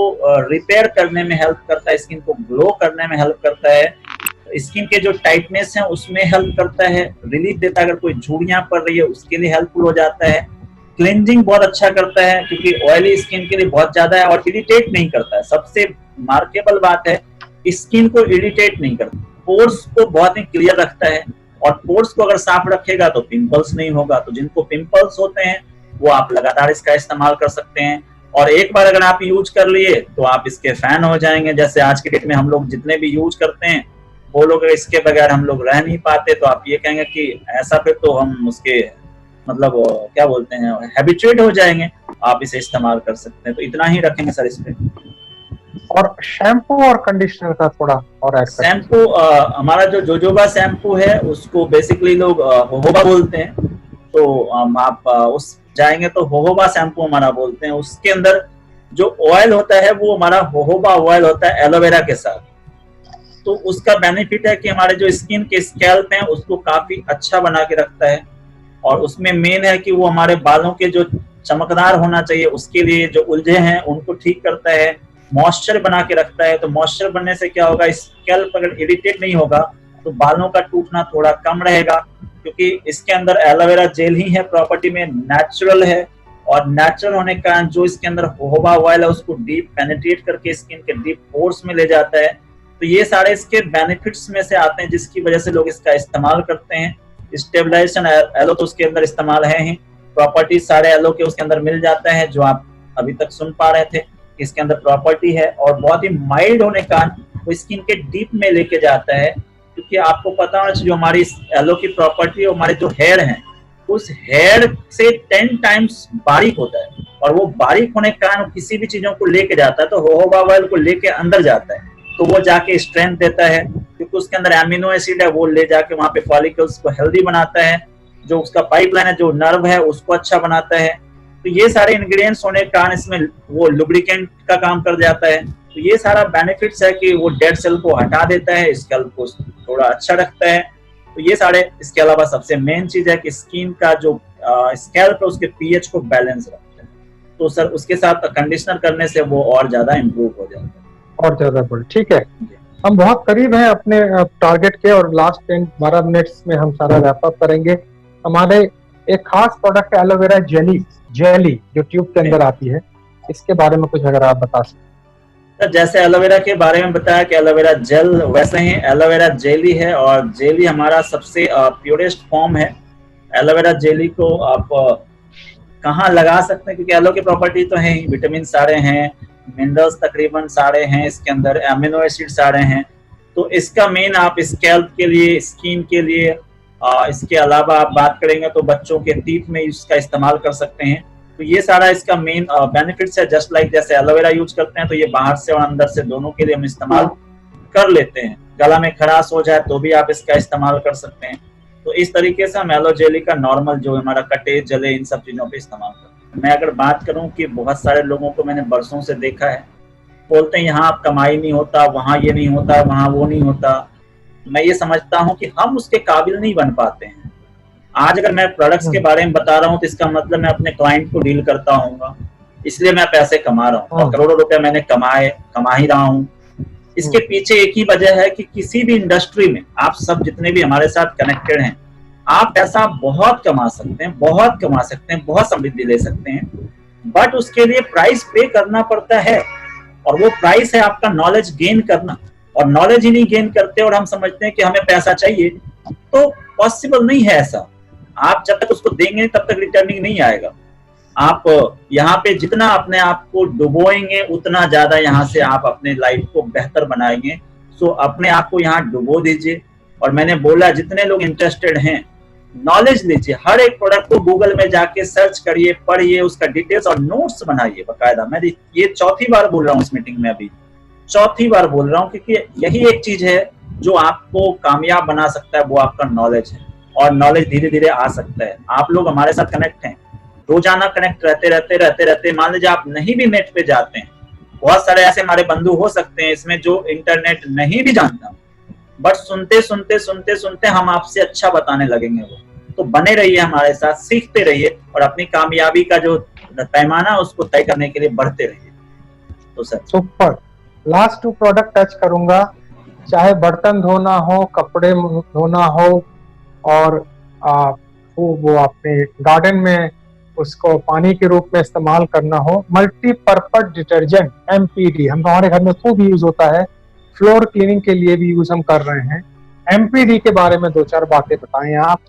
रिपेयर करने में हेल्प करता है, स्किन को ग्लो करने में हेल्प करता है, स्किन के जो टाइटनेस है उसमें हेल्प करता है, रिलीफ देता है, अगर कोई झुर्रियां पड़ रही है उसके लिए हेल्पफुल हो जाता है, क्लेंजिंग बहुत अच्छा करता है क्योंकि ऑयली स्किन के लिए बहुत ज्यादा है, और इरिटेट नहीं करता है। सबसे मार्केबल बात है, स्किन को इरिटेट नहीं करता, पोर्स को बहुत ही क्लियर रखता है, और पोर्स को अगर साफ रखेगा तो पिंपल्स नहीं होगा। तो जिनको पिंपल्स होते हैं वो आप लगातार इसका इस्तेमाल कर सकते हैं, और एक बार अगर आप यूज कर लिए तो आप इसके फैन हो जाएंगे। जैसे आज के डेट में हम लोग जितने भी यूज करते हैं वो लोग इसके बगैर हम लोग रह नहीं पाते, तो आप ये कहेंगे कि ऐसा, फिर तो हम उसके मतलब क्या बोलते हैं, हैबिचुएट हो जाएंगे। आप इसे इस्तेमाल कर सकते हैं। तो इतना ही रखेंगे सर इस पे। और शैम्पू और कंडीशनर का थोड़ा और ऐड करें। शैम्पू हमारा जो जोजोबा शैम्पू है उसको बेसिकली लोग होहोबा बोलते हैं। तो आप उस जाएंगे तो होहोबा शैम्पू हमारा बोलते हैं। उसके अंदर जो ऑयल होता है वो हमारा होहोबा ऑयल होता है एलोवेरा के साथ। तो उसका बेनिफिट है कि हमारे जो स्किन के स्कैल्प हैं उसको काफी अच्छा बना के रखता है, और उसमें मेन है कि वो हमारे बालों के जो चमकदार होना चाहिए उसके लिए जो उलझे हैं उनको ठीक करता है, मॉइस्चर बना के रखता है। तो मॉइस्चर बनने से क्या होगा, स्कैल्प अगर इरिटेट नहीं होगा तो बालों का टूटना थोड़ा कम रहेगा, क्योंकि इसके अंदर एलोवेरा जेल ही है, प्रॉपर्टी में नेचुरल है, और नेचुरल होने के कारण जो इसके अंदर होहोबा ऑयल है उसको डीप पेनिट्रेट करके स्किन के डीप पोर्स में ले जाता है। तो ये सारे इसके बेनिफिट्स में से आते हैं जिसकी वजह से लोग इसका इस्तेमाल करते हैं। स्टेबलाइजेशन एलो तो उसके अंदर इस्तेमाल है ही, प्रॉपर्टी सारे एलो के उसके अंदर मिल जाते हैं जो आप अभी तक सुन पा रहे थे, इसके अंदर प्रॉपर्टी है, और बहुत ही माइल्ड होने का वो स्किन के डीप में लेके जाता है। क्योंकि आपको पता होना चाहिए जो हमारी एलो की प्रॉपर्टी है, हमारे जो हेयर हैं उस हेयर से 10 टाइम्स बारीक होता है, और वो बारीक होने के कारण किसी भी चीजों को लेके जाता है। तो होहोबा ऑयल को लेके अंदर जाता है, तो वो जाके स्ट्रेंथ देता है, क्योंकि उसके अंदर एमिनो एसिड है, वो ले जाके वहां पे फॉलिकल्स को हेल्दी बनाता है, जो उसका पाइपलाइन है, जो नर्व है उसको अच्छा बनाता है। तो ये सारे इंग्रेडिएंट्स होने के कारण इसमें वो लुब्रिकेंट का काम कर जाता है। तो ये सारा बेनिफिट्स है कि वो डेड सेल को हटा देता है, स्कैल्प को थोड़ा अच्छा रखता है। तो ये सारे, इसके अलावा सबसे मेन चीज है कि स्किन का जो स्कैल्प है उसके पीएच को बैलेंस रखता है। तो सर उसके साथ कंडीशनर करने से वो और ज्यादा इम्प्रूव हो जाता है, और ज्यादा बढ़। ठीक है, हम बहुत करीब हैं अपने टारगेट के, और लास्ट 10-12 मिनट्स में हम सारा रैप अप करेंगे। हमारे एक खास प्रोडक्ट है एलोवेरा जेली जो ट्यूब के अंदर आती है, इसके बारे में कुछ अगर आप बता सकते। सर जैसे एलोवेरा के बारे में बताया कि एलोवेरा जेल, वैसे ही एलोवेरा जेली है, और जेली हमारा सबसे प्योरेस्ट फॉर्म है। एलोवेरा जेली को आप कहाँ लगा सकते हैं, क्योंकि एलो की प्रॉपर्टी तो है ही, विटामिन सारे हैं, मिनरल्स तकरीबन सारे हैं इसके अंदर, एमिनो एसिड सारे हैं। तो इसका मेन आप स्कैल्प के लिए, स्किन के लिए, इसके अलावा आप बात करेंगे तो बच्चों के टीथ में इसका इस्तेमाल कर सकते हैं। तो ये सारा इसका मेन बेनिफिट्स है। जस्ट लाइक जैसे एलोवेरा यूज करते हैं तो ये बाहर से और अंदर से दोनों के लिए हम इस्तेमाल कर लेते हैं। गला में खराश हो जाए तो भी आप इसका इस्तेमाल कर सकते हैं। तो इस तरीके से हम एलो जेली का नॉर्मल जो हमारा कटे जले इन सब चीजों पे इस्तेमाल करते हैं। मैं अगर बात करूं कि बहुत सारे लोगों को मैंने बरसों से देखा है, बोलते हैं यहाँ कमाई नहीं होता, वहां ये नहीं होता, वहां वो नहीं होता। मैं ये समझता हूँ कि हम उसके काबिल नहीं बन पाते हैं। आज अगर मैं प्रोडक्ट्स के बारे में बता रहा हूँ तो इसका मतलब मैं अपने क्लाइंट को डील करता हूँ, इसलिए मैं पैसे कमा रहा हूँ, और करोड़ों रुपए मैंने कमा ही रहा हूँ। इसके पीछे एक ही वजह है कि किसी भी इंडस्ट्री में आप सब जितने भी हमारे साथ कनेक्टेड हैं, आप पैसा बहुत कमा सकते हैं, बहुत समृद्धि ले सकते हैं, बट उसके लिए प्राइस पे करना पड़ता है, और वो प्राइस है आपका नॉलेज गेन करना। और नॉलेज ही नहीं गेन करते और हम समझते हैं कि हमें पैसा चाहिए, तो पॉसिबल नहीं है ऐसा। आप जब तक उसको देंगे तब तक रिटर्निंग नहीं आएगा। आप यहाँ पे जितना अपने आप को डुबोएंगे उतना ज्यादा यहाँ से आप अपने लाइफ को बेहतर बनाएंगे। सो अपने आप को यहाँ डुबो दीजिए। और मैंने बोला जितने लोग इंटरेस्टेड हैं, नॉलेज लीजिए, हर एक प्रोडक्ट को गूगल में जाके सर्च करिए, पढ़िए, उसका डिटेल्स और नोट्स बनाइए बकायदा। मैं ये चौथी बार बोल रहा हूँ इस मीटिंग में, अभी चौथी बार बोल रहा हूँ, क्योंकि यही एक चीज है जो आपको कामयाब बना सकता है वो आपका नॉलेज है, और नॉलेज धीरे धीरे आ सकता है। आप लोग हमारे साथ कनेक्ट हैं, रोजाना कनेक्ट रहते मान लीजिए आप नहीं भी नेट पे जाते हैं, बहुत सारे ऐसे हमारे बंधु हो सकते हैं इसमें जो इंटरनेट नहीं भी जानता, बट सुनते सुनते हम आपसे अच्छा बताने लगेंगे। वो तो बने रहिए हमारे साथ, सीखते रहिए और अपनी कामयाबी का जो पैमाना उसको तय करने के लिए बढ़ते रहिए। तो sir super. Last 2 product touch करूंगा, चाहे बर्तन धोना हो, कपड़े धोना हो, और वो अपने गार्डन में उसको पानी के रूप में इस्तेमाल करना हो, मल्टीपर्पज डिटर्जेंट एमपीडी हमारे घर में खूब यूज होता है, फ्लोर क्लीनिंग के लिए भी यूज हम कर रहे हैं। एमपीडी के बारे में 2-4 बातें बताएं आप।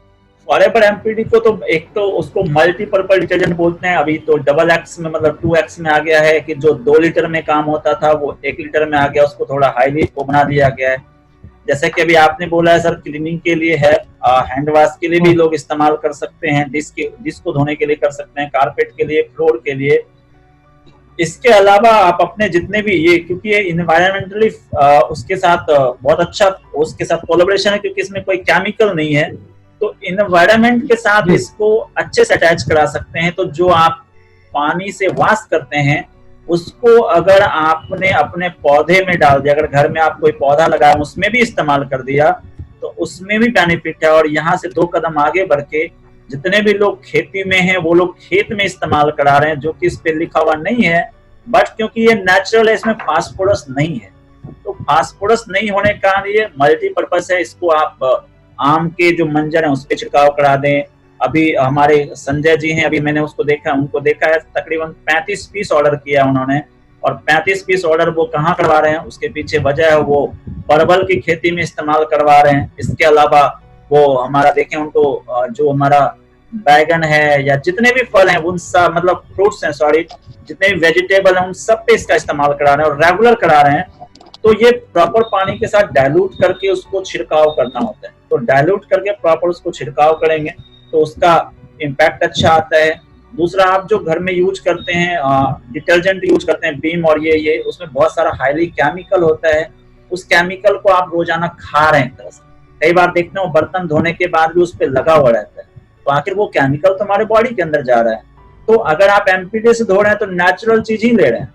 फॉरएवर एमपीडी को तो एक तो उसको मल्टीपर्पज डिटर्जेंट बोलते हैं, अभी तो डबल एक्स में मतलब 2x में आ गया है कि जो 2 लीटर में काम होता था वो 1 लीटर में आ गया, उसको थोड़ा हाईली को बना दिया गया है। जैसे कि अभी आपने बोला है सर क्लीनिंग के लिए है, हैंड वॉश के लिए भी लोग इस्तेमाल कर सकते हैं, डिस्क को धोने के लिए कर सकते हैं, कारपेट के लिए, फ्लोर के लिए। इसके अलावा आप अपने जितने भी ये, क्योंकि ये इन्वायरमेंटली उसके साथ बहुत अच्छा उसके साथ कोलैबोरेशन है, क्योंकि इसमें कोई केमिकल नहीं है, तो इन्वायरमेंट के साथ इसको अच्छे से अटैच करा सकते हैं। तो जो आप पानी से वॉश करते हैं उसको अगर आपने अपने पौधे में डाल दिया, अगर घर में आप कोई पौधा लगाया उसमें भी इस्तेमाल कर दिया तो उसमें भी बेनिफिट है। और यहाँ से 2 कदम आगे बढ़ के जितने भी लोग खेती में हैं वो लोग खेत में इस्तेमाल करा रहे हैं, जो कि इस पे लिखा हुआ नहीं है, बट क्योंकि ये नेचुरल है इसमें फास्फोरस नहीं है, तो फास्फोरस नहीं होने का कारण ये मल्टीपर्पज है। इसको आप आम के जो मंजर है उस पर छिड़काव करा दें। अभी हमारे संजय जी हैं, अभी मैंने उनको देखा है, तकरीबन 35 पीस ऑर्डर किया उन्होंने, और 35 पीस ऑर्डर वो कहाँ करवा रहे हैं, उसके पीछे वजह है वो परवल की खेती में इस्तेमाल करवा रहे हैं। इसके अलावा वो हमारा देखें उनको जो हमारा बैगन है या जितने भी फल हैं उन सब, मतलब फ्रूट्स हैं सॉरी, जितने भी वेजिटेबल हैं उन सब पे इसका इस्तेमाल करा रहे हैं और रेगुलर करा रहे हैं। तो ये प्रॉपर पानी के साथ डाइल्यूट करके उसको छिड़काव करना होता है, तो डाइल्यूट करके प्रॉपर उसको छिड़काव करेंगे तो उसका इम्पैक्ट अच्छा आता है। दूसरा, आप जो घर में यूज करते हैं डिटर्जेंट यूज करते हैं बीम और ये उसमें बहुत सारा हाईली केमिकल होता है, उस केमिकल को आप रोजाना खा रहे हैं तरह से। कई बार देखते हो बर्तन धोने के बाद भी उस पर लगा हुआ रहता है, तो आखिर वो केमिकल तो हमारे बॉडी के अंदर जा रहा है। तो अगर आप एमपीडी से धो रहे हैं तो नेचुरल चीज ही ले रहे हैं,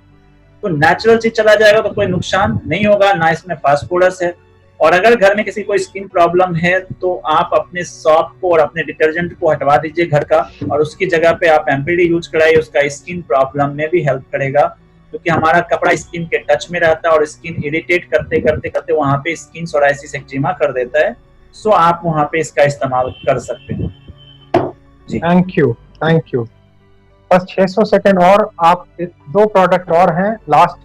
तो नेचुरल चीज चला जाएगा तो कोई नुकसान नहीं होगा, ना इसमें फास्फोरस है। और अगर घर में किसी को स्किन प्रॉब्लम है तो आप अपने सॉप को और अपने डिटर्जेंट को हटवा दीजिए घर का, और उसकी जगह पे आप एमपीडी यूज कराइए, उसका स्किन प्रॉब्लम में भी हेल्प करेगा, क्योंकि हमारा कपड़ा स्किन के टच में रहता है और स्किन इरिटेट करते करते करते वहां पे स्किन सोराइसिस एक्जिमा कर देता है। सो आप वहां पे इसका इस्तेमाल कर सकते हैं जी। Thank you. बस 600 सेकेंड और, आप 2 प्रोडक्ट और हैं लास्ट।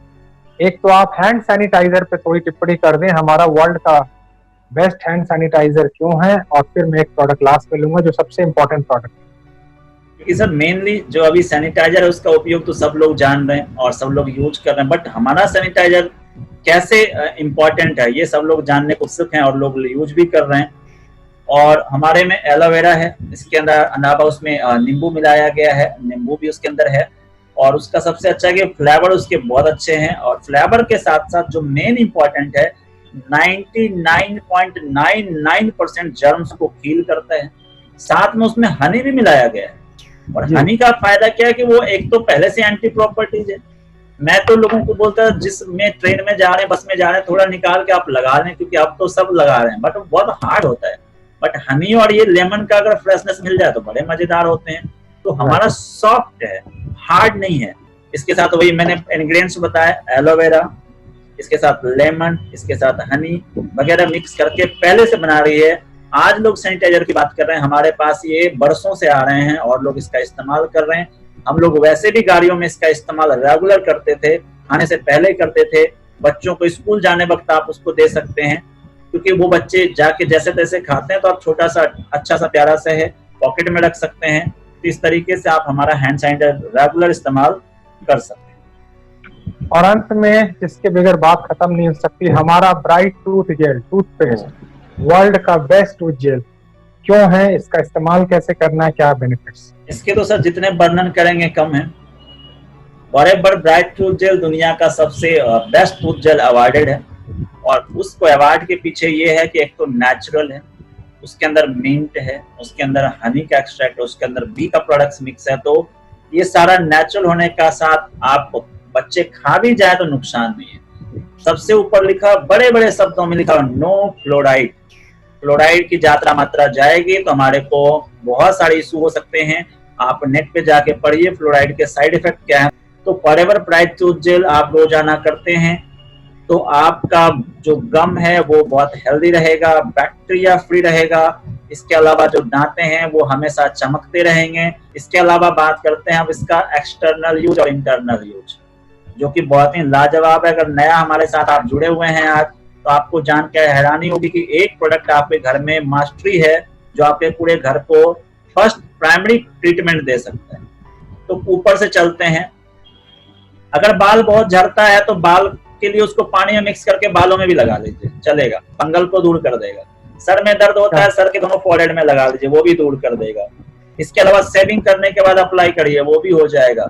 एक तो आप हैंड सैनिटाइजर पे थोड़ी टिप्पणी कर दें, हमारा वर्ल्ड का बेस्ट हैंड सैनिटाइजर क्यों है, और फिर मैं एक प्रोडक्ट लास्ट में लूंगा जो सबसे इम्पोर्टेंट प्रोडक्ट है। क्योंकि सर मेनली जो अभी सैनिटाइजर है उसका उपयोग तो सब लोग जान रहे हैं और सब लोग यूज कर रहे हैं, बट हमारा सैनिटाइजर कैसे इम्पोर्टेंट है ये सब लोग जानने को उत्सुक हैं और लोग यूज भी कर रहे हैं। और हमारे में एलोवेरा है, इसके अंदर अलावा उसमें नींबू मिलाया गया है, नींबू भी उसके अंदर है, और उसका सबसे अच्छा है कि फ्लेवर उसके बहुत अच्छे हैं। और फ्लेवर के साथ साथ जो मेन इंपॉर्टेंट है 99.99% जर्म्स को किल करता है, साथ में उसमें हनी भी मिलाया गया है। और हनी का फायदा क्या है कि वो एक तो पहले से एंटी प्रॉपर्टीज है। मैं तो लोगों को बोलता है जिसमें ट्रेन में जा रहे हैं, बस में जा रहे हैं, थोड़ा निकाल के आप लगा लें, क्योंकि अब तो सब लगा रहे हैं, बट वो बहुत हार्ड होता है। बट हनी और ये लेमन का अगर फ्रेशनेस मिल जाए तो बड़े मजेदार होते हैं। तो हमारा सॉफ्ट है, हार्ड नहीं है। इसके साथ वही मैंने इंग्रेडिएंट्स बताया, एलोवेरा, इसके साथ लेमन, इसके साथ हनी वगैरह मिक्स करके पहले से बना रही है। आज लोग सैनिटाइजर की बात कर रहे हैं, हमारे पास ये बरसों से आ रहे हैं और लोग इसका इस्तेमाल कर रहे हैं। हम लोग वैसे भी गाड़ियों में इसका इस्तेमाल रेगुलर करते थे, खाने से पहले करते थे। बच्चों को स्कूल जाने वक्त आप उसको दे सकते हैं, क्योंकि वो बच्चे जाके जैसे तैसे खाते हैं, तो आप छोटा सा अच्छा सा प्यारा सा है पॉकेट में रख सकते हैं। तो इस तरीके से आप हमारा हैंड सैनिटाइजर रेगुलर इस्तेमाल कर सकते हैं। और अंत में जिसके बगैर बात खत्म नहीं हो सकती, हमारा bright tooth gel, toothpaste, world का बेस्ट टूथ जेल क्यों है, इसका इस्तेमाल कैसे करना है, क्या बेनिफिट्स? इसके तो सर जितने वर्णन करेंगे कम है। फॉरएवर ब्राइट टूथ जेल दुनिया का सबसे बेस्ट टूथ जेल अवार्डेड है, और उसको अवार्ड के पीछे ये है कि एक तो नेचुरल है, उसके अंदर मिंट है, उसके अंदर हनी का एक्सट्रैक्ट है, उसके अंदर बी का प्रोडक्ट्स मिक्स है। तो ये सारा नेचुरल होने का साथ आप बच्चे खा भी जाए तो नुकसान नहीं है। सबसे ऊपर लिखा, बड़े बड़े शब्दों में लिखा, नो फ्लोराइड। फ्लोराइड की ज्यादा मात्रा जाएगी तो हमारे को बहुत सारे इशू हो सकते हैं। आप नेट पे जाके पढ़िए फ्लोराइड के साइड इफेक्ट क्या है। तो फॉरएवर ब्राइट टूथ जेल आप रोजाना करते हैं तो आपका जो गम है वो बहुत हेल्दी रहेगा, बैक्टीरिया फ्री रहेगा। इसके अलावा जो दांतें हैं वो हमेशा चमकते रहेंगे। इसके अलावा बात करते हैं अब इसका एक्सटर्नल यूज और इंटरनल यूज, जो कि बहुत ही लाजवाब है। अगर नया हमारे साथ आप जुड़े हुए हैं आज, तो आपको जान के हैरानी होगी कि एक प्रोडक्ट आपके घर में मास्टरी है जो आपके पूरे घर को फर्स्ट प्राइमरी ट्रीटमेंट दे सकता है। तो ऊपर से चलते हैं, अगर बाल बहुत झड़ता है तो बाल के लिए उसको पानी में मिक्स करके बालों में भी लगा लीजिए, चलेगा, फंगल को दूर कर देगा। सर में दर्द होता है, सर के दोनों फोरहेड में लगा लीजिए, वो भी दूर कर देगा। इसके अलावा शेविंग करने के बाद अप्लाई करिए, वो भी हो जाएगा।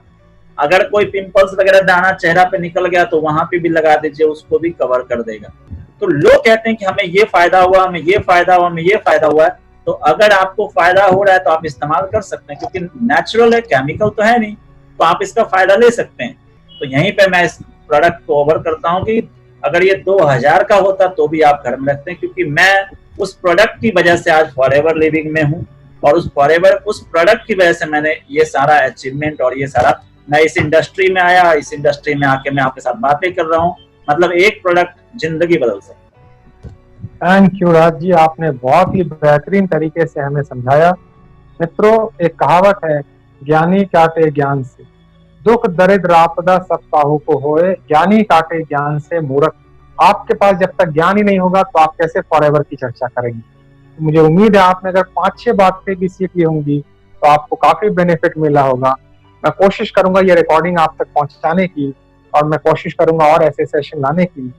अगर कोई पिंपल्स वगैरह दाना चेहरा पे निकल गया तो वहां पे भी लगा दीजिए, उसको भी कवर कर देगा। तो लोग कहते हैं कि हमें ये फायदा हुआ, हमें ये फायदा हुआ, हमें ये फायदा हुआ है। तो अगर आपको फायदा हो रहा है तो आप इस्तेमाल कर सकते हैं, क्योंकि नेचुरल है, केमिकल तो है नहीं, तो आप इसका फायदा ले सकते हैं। तो यहीं पे मैं इस प्रोडक्ट को ओवर करता हूँ कि अगर ये 2000 का होता तो भी आप घर में रखते हैं, क्योंकि मैं उस प्रोडक्ट की वजह से आज फॉरएवर लिविंग में हूँ और उस प्रोडक्ट की वजह से मैंने ये सारा अचीवमेंट और ये सारा, मैं इस इंडस्ट्री में आया, इस इंडस्ट्री में आके मैं आपके साथ बातें कर रहा हूँ। मतलब एक प्रोडक्ट जिंदगी बदल सकता है। थैंक यू राज जी, आपने बहुत ही बेहतरीन तरीके से हमें समझाया। मित्रों, एक कहावत है, ज्ञानी काटे ज्ञान से, दुख दरिद्र आपदा सब काहू को होए, ज्ञानी काटे ज्ञान से मूर्ख। आपके पास जब तक ज्ञान ही नहीं होगा तो आप कैसे फॉरएवर की चर्चा करेंगे। तो मुझे उम्मीद है आपने अगर 5-6 बातें भी सीख ली होंगी तो आपको काफी बेनिफिट मिला होगा। मैं कोशिश करूंगा ये रिकॉर्डिंग आप तक पहुंचाने की, और मैं कोशिश करूंगा और ऐसे सेशन लाने की।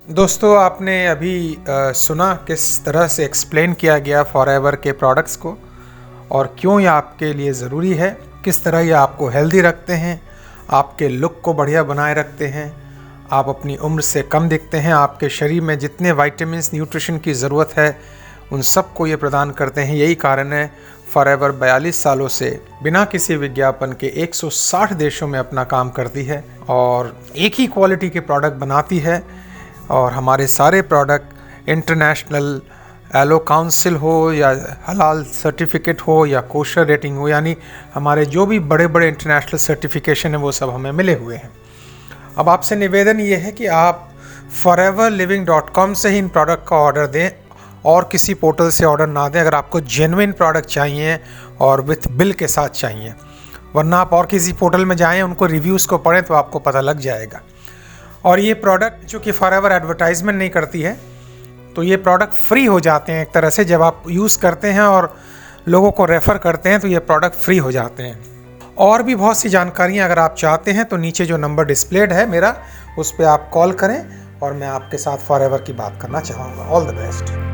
दोस्तों, आपने अभी सुना किस तरह से एक्सप्लेन किया गया फॉरएवर के प्रोडक्ट्स को और क्यों ये आपके लिए ज़रूरी है, किस तरह ये आपको हेल्दी रखते हैं, आपके लुक को बढ़िया बनाए रखते हैं, आप अपनी उम्र से कम दिखते हैं, आपके शरीर में जितने विटामिन्स न्यूट्रिशन की ज़रूरत है उन सब को ये प्रदान करते हैं। यही कारण है फॉरएवर 42 सालों से बिना किसी विज्ञापन के 160 देशों में अपना काम करती है और एक ही क्वालिटी के प्रोडक्ट बनाती है। और हमारे सारे प्रोडक्ट इंटरनेशनल एलो काउंसिल हो या हलाल सर्टिफिकेट हो या कोशर रेटिंग हो, यानी हमारे जो भी बड़े बड़े इंटरनेशनल सर्टिफिकेशन है वो सब हमें मिले हुए हैं। अब आपसे निवेदन ये है कि आप foreverliving.com से ही इन प्रोडक्ट का ऑर्डर दें और किसी पोर्टल से ऑर्डर ना दें, अगर आपको जेन्युइन प्रोडक्ट चाहिए और विथ बिल के साथ चाहिए। वरना आप और किसी पोर्टल में जाएं, उनको रिव्यूज़ को पढ़ें तो आपको पता लग जाएगा। और ये प्रोडक्ट जो कि फॉरएवर एडवर्टाइजमेंट नहीं करती है, तो ये प्रोडक्ट फ्री हो जाते हैं एक तरह से। जब आप यूज़ करते हैं और लोगों को रेफ़र करते हैं तो ये प्रोडक्ट फ्री हो जाते हैं। और भी बहुत सी जानकारियाँ अगर आप चाहते हैं तो नीचे जो नंबर डिस्प्लेड है मेरा, उस पर आप कॉल करें और मैं आपके साथ फॉरएवर की बात करना चाहूँगा। All the best.